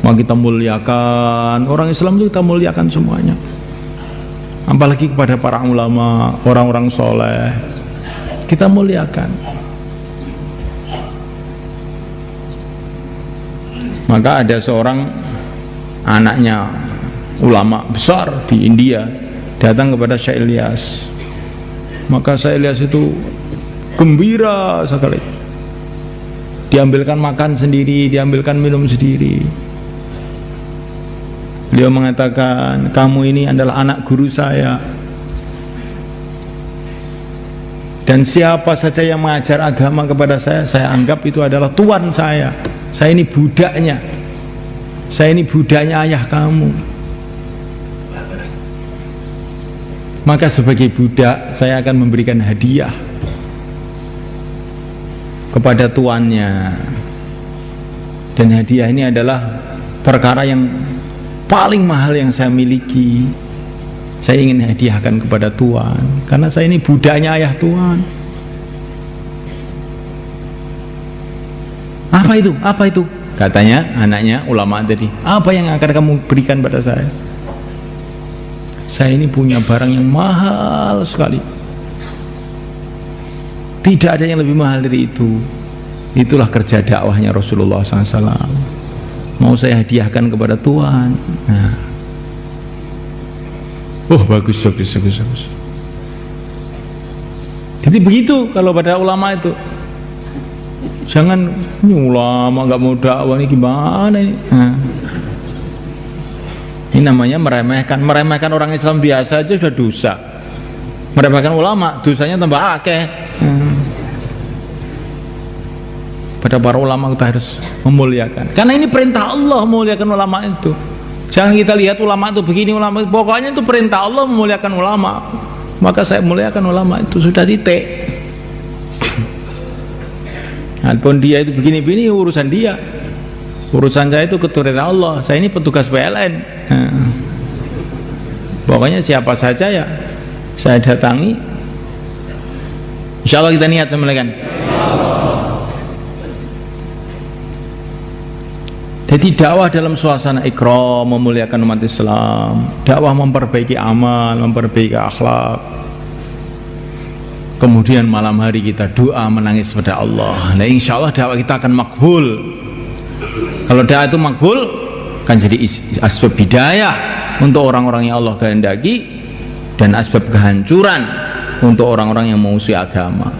Mau kita muliakan orang Islam itu, kita muliakan semuanya. Apalagi kepada para ulama, orang-orang soleh, kita muliakan. Maka ada seorang anaknya ulama besar di India datang kepada Syekh Ilyas. Maka Syekh Ilyas itu gembira sekali. Diambilkan makan sendiri, diambilkan minum sendiri. Beliau mengatakan, kamu ini adalah anak guru saya, dan siapa saja yang mengajar agama kepada saya anggap itu adalah tuan saya. Saya ini budaknya, saya ini budaknya ayah kamu. Maka sebagai budak, saya akan memberikan hadiah kepada tuannya, dan hadiah ini adalah perkara yang paling mahal yang saya miliki. Saya ingin hadiahkan kepada tuan, karena saya ini budaknya ayah tuan. Apa itu? Apa itu? Katanya anaknya ulama tadi, apa yang akan kamu berikan pada saya? Saya ini punya barang yang mahal sekali, tidak ada yang lebih mahal dari itu. Itulah kerja dakwahnya Rasulullah SAW. Mau saya hadiahkan kepada Tuhan. Nah. Oh, bagus. Jadi begitu kalau pada ulama itu. Jangan ulama nggak mau dakwah ini gimana ini? Ini namanya meremehkan orang Islam biasa aja sudah dosa. Meremehkan ulama, dosanya tambah akeh. Pada para ulama kita harus memuliakan. Karena ini perintah Allah memuliakan ulama itu. Jangan kita lihat ulama itu begini, ulama itu. Pokoknya itu perintah Allah memuliakan ulama. Maka saya muliakan ulama itu, sudah titik. Walaupun dia itu begini-begini urusan dia, urusan saya itu keturunan Allah. Saya ini petugas PLN. Pokoknya siapa saja ya saya datangi. Insya Allah kita niat semelekan. Jadi dakwah dalam suasana ikram, memuliakan umat Islam, dakwah memperbaiki amal, memperbaiki akhlak. Kemudian malam hari kita doa menangis pada Allah. Nah insya Allah dakwah kita akan makbul. Kalau dakwah itu makbul, kan jadi asbab hidayah untuk orang-orang yang Allah kehendaki, dan asbab kehancuran untuk orang-orang yang mengusir agama.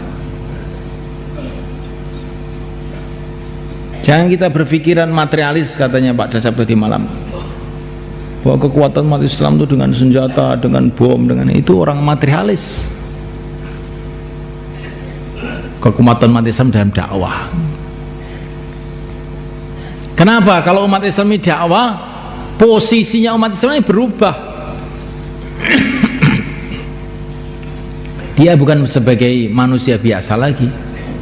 Jangan kita berpikiran materialis, katanya Pak Cacap tadi malam, bahwa kekuatan umat Islam itu dengan senjata, dengan bom, dengan itu orang materialis. Kekuatan umat Islam dalam dakwah. Kenapa? Kalau umat Islam ini dakwah, posisinya umat Islam ini berubah. Dia bukan sebagai manusia biasa lagi.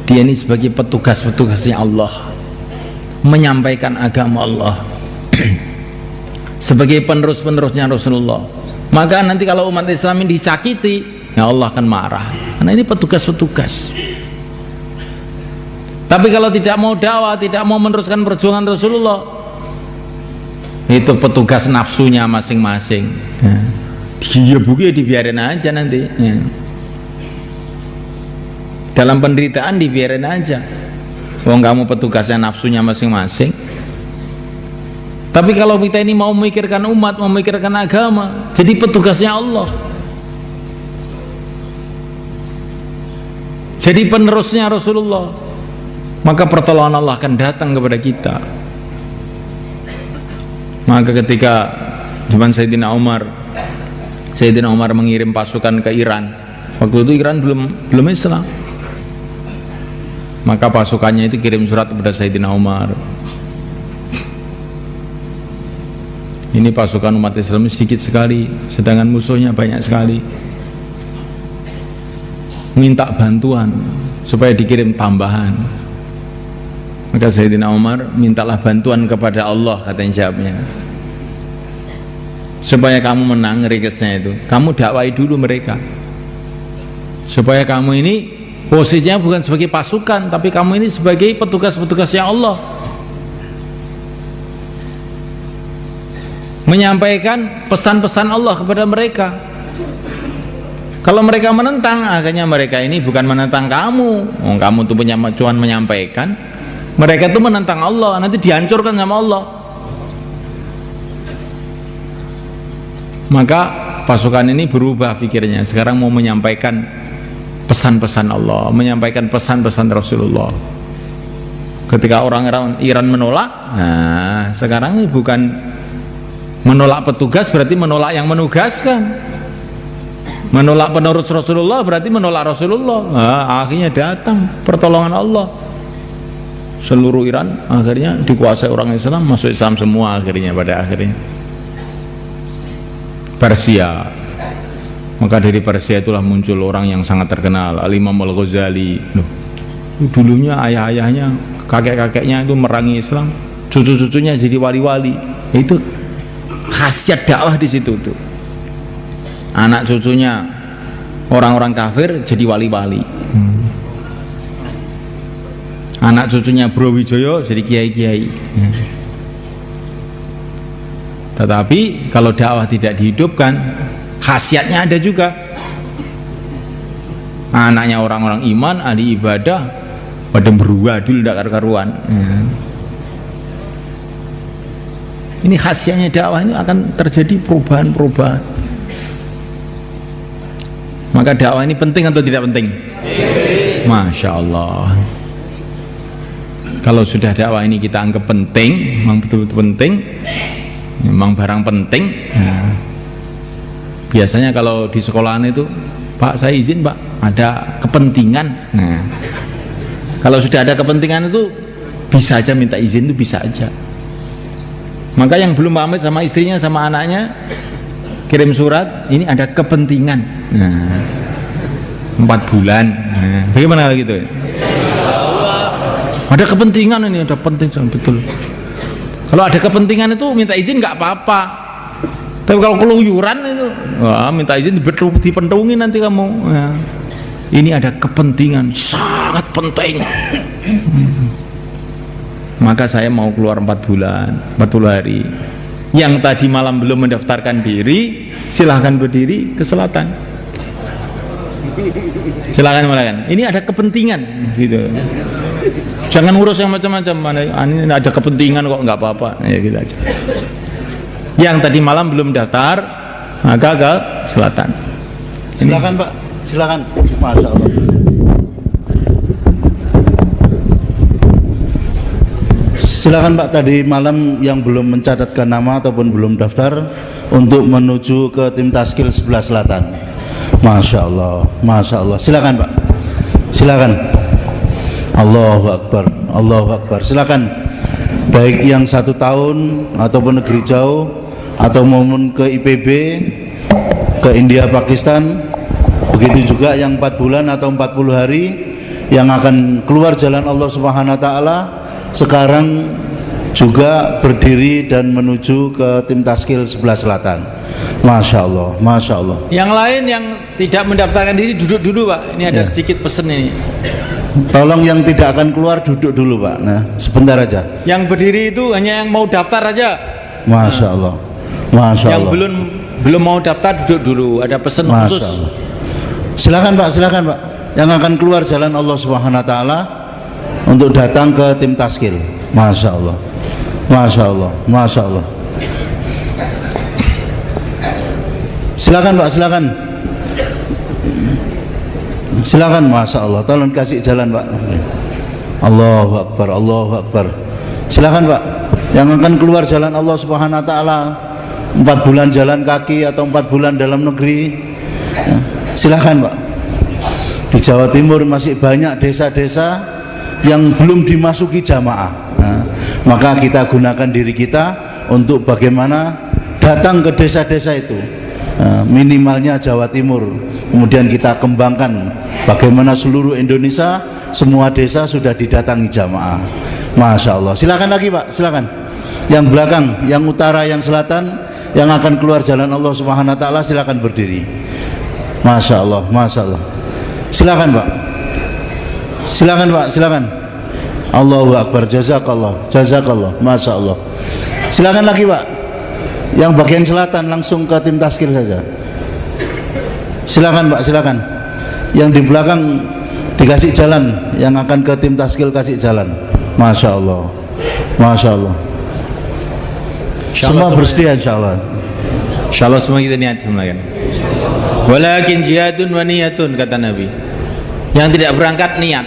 Dia ini sebagai petugas-petugasnya Allah, menyampaikan agama Allah. Sebagai penerus-penerusnya Rasulullah. Maka nanti kalau umat Islam ini disakiti, ya Allah akan marah. Karena ini petugas-petugas. Tapi kalau tidak mau dakwah, tidak mau meneruskan perjuangan Rasulullah, itu petugas nafsunya masing-masing. Dia buki dibiarin aja nanti. Dalam penderitaan dibiarin aja. Wong kamu petugasnya nafsunya masing-masing. Tapi kalau kita ini mau memikirkan umat, memikirkan agama, jadi petugasnya Allah. Jadi penerusnya Rasulullah. Maka pertolongan Allah akan datang kepada kita. Maka ketika zaman Sayyidina Umar mengirim pasukan ke Iran. Waktu itu Iran belum Islam. Maka pasukannya itu kirim surat kepada Sayyidina Umar. Ini pasukan umat Islam sedikit sekali, sedangkan musuhnya banyak sekali. Minta bantuan supaya dikirim tambahan. Maka Sayyidina Umar mintalah bantuan kepada Allah, katanya jawabnya, supaya kamu menang rikesnya itu. Kamu dakwai dulu mereka, supaya kamu ini posisinya bukan sebagai pasukan, tapi kamu ini sebagai petugas-petugasnya Allah, menyampaikan pesan-pesan Allah kepada mereka. Kalau mereka menentang, akhirnya mereka ini bukan menentang kamu. Kamu tuh cuma menyampaikan. Mereka itu menentang Allah, nanti dihancurkan sama Allah. Maka pasukan ini berubah pikirnya. Sekarang mau menyampaikan pesan-pesan Allah, menyampaikan pesan-pesan Rasulullah. Ketika orang Iran menolak, nah sekarang ini bukan menolak petugas, berarti menolak yang menugaskan. Menolak penerus Rasulullah berarti menolak Rasulullah. Nah, akhirnya datang pertolongan Allah. Seluruh Iran akhirnya dikuasai orang Islam, masuk Islam semua akhirnya pada akhirnya. Persia. Maka dari Persia itulah muncul orang yang sangat terkenal, Al-Imam Al-Ghazali. Dulunya ayah-ayahnya, kakek-kakeknya itu merangi Islam, cucu-cucunya jadi wali-wali. Itu khasiat dakwah di situ tuh. Anak cucunya orang-orang kafir jadi wali-wali. Anak cucunya Bro Wijoyo jadi kiai-kiai. Tetapi kalau dakwah tidak dihidupkan, khasiatnya ada juga. Anaknya orang-orang iman, ahli ibadah, pada beruadul tidak karu-karuan. Ini khasiatnya dakwah, ini akan terjadi perubahan-perubahan. Maka dakwah ini penting atau tidak penting? Masya Allah. Kalau sudah dakwah ini kita anggap penting, memang betul-betul penting, memang barang penting. Nah, biasanya kalau di sekolahan itu, Pak saya izin Pak, ada kepentingan. Nah, kalau sudah ada kepentingan itu bisa aja minta izin, itu bisa aja. Maka yang belum pamit sama istrinya sama anaknya kirim surat, ini ada kepentingan. Nah, 4 bulan. Nah, bagaimana kalau gitu? Ada kepentingan ini, ada penting betul. Kalau ada kepentingan itu minta izin nggak apa-apa. Tapi kalau keluyuran itu, wah, minta izin dipentungin nanti kamu. Ya. Ini ada kepentingan sangat penting. Maka saya mau keluar 4 bulan, 40 hari. Yang tadi malam belum mendaftarkan diri, silahkan berdiri ke selatan. Silahkan. Ini ada kepentingan, gitu. Jangan ngurus yang macam-macam. Ini ada kepentingan kok, nggak apa-apa. Ya gitu aja. Yang tadi malam belum daftar, maka ke selatan. Silakan Pak, silakan. Masya Allah. Silakan Pak, tadi malam yang belum mencatatkan nama ataupun belum daftar untuk menuju ke tim taskil sebelah selatan. Masya Allah, Masya Allah. Silakan Pak, silakan. Allahu Akbar, Allahu Akbar. Silakan. Baik yang 1 tahun ataupun negeri jauh atau momen ke IPB, ke India, Pakistan. Begitu juga yang 4 bulan atau 40 hari yang akan keluar jalan Allah Subhanahu wa taala. Sekarang juga berdiri dan menuju ke tim taskil sebelah selatan. Masya Allah, Masya Allah. Yang lain yang tidak mendaftarkan diri duduk dulu Pak. Ini ada sedikit pesen ini. Tolong yang tidak akan keluar duduk dulu Pak. Nah, sebentar aja. Yang berdiri itu hanya yang mau daftar aja. Masya Allah, Masya yang Allah. belum mau daftar duduk dulu. Ada pesan khusus. Allah. Silakan Pak, silakan Pak. Yang akan keluar jalan Allah Subhanahu wa taala untuk datang ke tim taskil. Masya Allah, Masya Allah, Masya Allah. Silakan Pak, silakan. Silakan, Masya Allah. Tolong kasih jalan Pak. Allahu Akbar, Allahu Akbar. Silakan Pak. Yang akan keluar jalan Allah Subhanahu wa taala 4 bulan jalan kaki atau 4 bulan dalam negeri. Silakan Pak. Di Jawa Timur masih banyak desa-desa yang belum dimasuki jamaah. Nah, maka kita gunakan diri kita untuk bagaimana datang ke desa-desa itu. Minimalnya Jawa Timur, kemudian kita kembangkan bagaimana seluruh Indonesia, semua desa sudah didatangi jamaah. Masya Allah. Silakan lagi Pak, silakan. Yang belakang, yang utara, yang selatan, yang akan keluar jalan Allah Subhanahu wa taala, silakan berdiri. Masya Allah, Masya Allah. Silakan Pak. Silakan Pak, silakan. Allahu Akbar, jazakallah, jazakallah, Masya Allah. Silakan lagi Pak. Yang bagian selatan langsung ke tim taskil saja. Silakan Pak, silakan. Yang di belakang dikasih jalan, yang akan ke tim taskil kasih jalan. Masya Allah, Masya Allah. Semua bersedia insya Allah. Insya Allah semua kita niat semua kan. Walakin jihadun wa niyatun, kata Nabi. Yang tidak berangkat niat.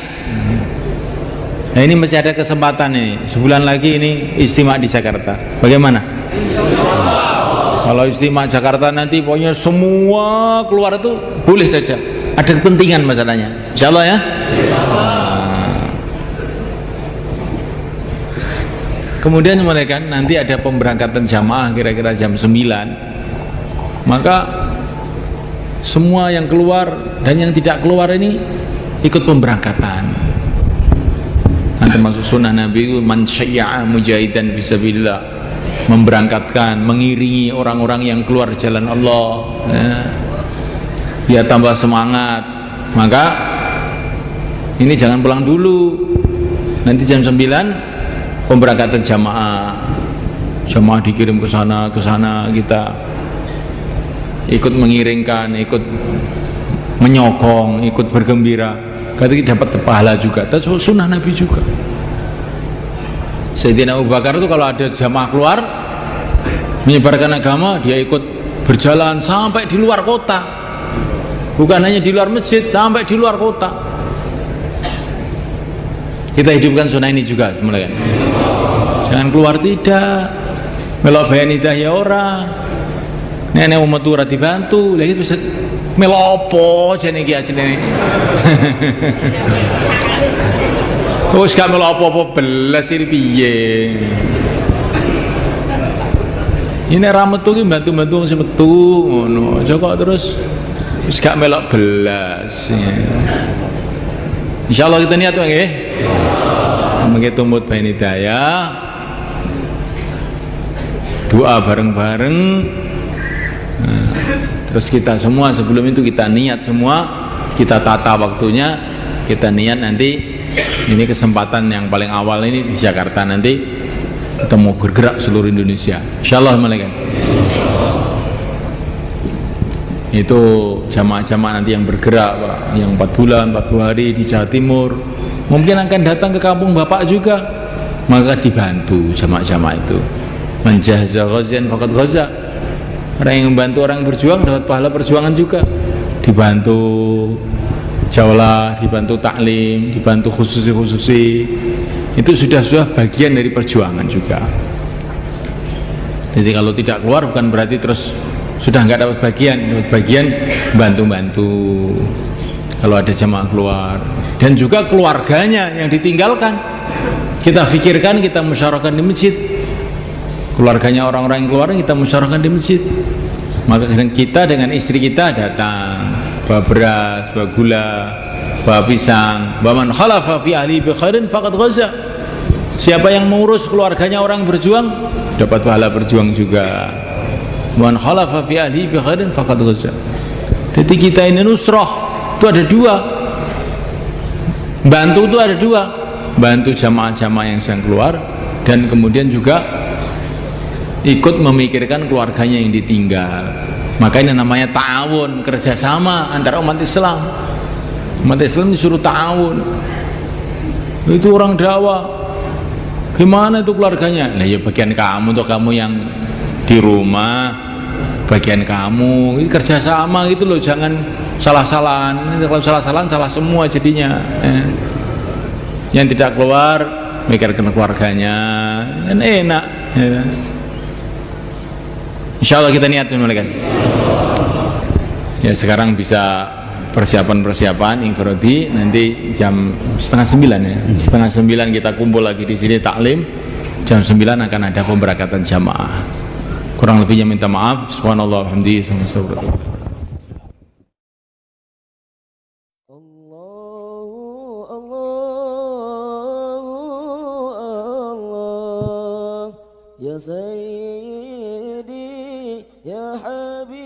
Nah ini masih ada kesempatan ini. Sebulan lagi ini istimewa di Jakarta. Bagaimana? Kalau istimewa Jakarta nanti pokoknya semua keluar itu boleh saja. Ada kepentingan masalahnya. Insya Allah ya. Kemudian mulai kan nanti ada pemberangkatan jamaah kira-kira jam 9. Maka semua yang keluar dan yang tidak keluar ini ikut pemberangkatan. Nanti masuk sunnah Nabi, man syai'a mujahidan fisabilillah, memberangkatkan, mengiringi orang-orang yang keluar jalan Allah ya. Biar tambah semangat. Maka ini jangan pulang dulu. Nanti jam 9 pemberangkatan jamaah. Jamaah dikirim ke sana kita ikut mengiringkan, ikut menyokong, ikut bergembira. Katanya dapat pahala juga. Tapi sunnah Nabi juga. Sayyidina Abu Bakar itu kalau ada jamaah keluar menyebarkan agama, dia ikut berjalan sampai di luar kota. Bukan hanya di luar masjid, sampai di luar kota. Kita hidupkan sunnah ini juga semuanya. Jangan keluar tidak. Melok bayan hidayah ora. Nenek metu ora dibantu. Lah itu melok apa jane iki ajene. Wis gak melok apa-apa belas iki piye. Ini ra metu ki bantu-bantu wong sing metu ngono. Aja kok terus wis gak melok belas. Insyaallah kita niat nggih. Mengke tumut bain hidayah. Doa bareng-bareng. Nah, terus kita semua sebelum itu kita niat semua, kita tata waktunya, kita niat nanti ini kesempatan yang paling awal ini di Jakarta nanti kita mau bergerak seluruh Indonesia. Insyaallah malaikat. Itu jamaah-jamaah nanti yang bergerak Pak, yang 4 bulan, 40 hari di Jawa Timur. Mungkin akan datang ke kampung Bapak juga, maka dibantu jamaah-jamaah itu. Menjahza ghazian faqad ghaza. Orang yang membantu orang berjuang dapat pahala perjuangan juga. Dibantu jaulah, dibantu taklim, dibantu khususi. Itu sudah bagian dari perjuangan juga. Jadi kalau tidak keluar bukan berarti terus sudah nggak dapat bagian bantu-bantu kalau ada jamaah keluar, dan juga keluarganya yang ditinggalkan kita fikirkan, kita musyawarahkan di masjid. Keluarganya orang-orang yang keluar kita musyawarahkan di masjid. Maka kita dengan istri kita datang bawa beras, bawa gula, bawa pisang. Wa man khalafa fi ahli bi khairin faqad ghaza. Siapa yang mengurus keluarganya orang berjuang dapat pahala berjuang juga. Wa man khalafa fi ahli bi khairin faqad ghaza. Jadi kita ini nusrah itu ada 2. Bantu itu ada 2. Bantu jamaah-jamaah yang sedang keluar, dan kemudian juga ikut memikirkan keluarganya yang ditinggal. Makanya namanya ta'awun, kerjasama antara umat Islam. Umat Islam disuruh ta'awun. Itu orang dakwah, gimana itu keluarganya? Nah ya bagian kamu, untuk kamu yang di rumah, bagian kamu, ini kerjasama gitu loh, jangan salah-salahan. Kalau salah-salahan salah semua jadinya. Yang tidak keluar mikirkan keluarganya, kan enak ya. Insyaallah kita niat malaikat. Ya sekarang bisa persiapan infirodi, nanti jam 8:30 ya. 8:30 kita kumpul lagi di sini taklim. Jam 9 akan ada pemberangkatan jamaah. Kurang lebihnya minta maaf. Subhanallah walhamdulillah. Ya Sayyidi ya Habib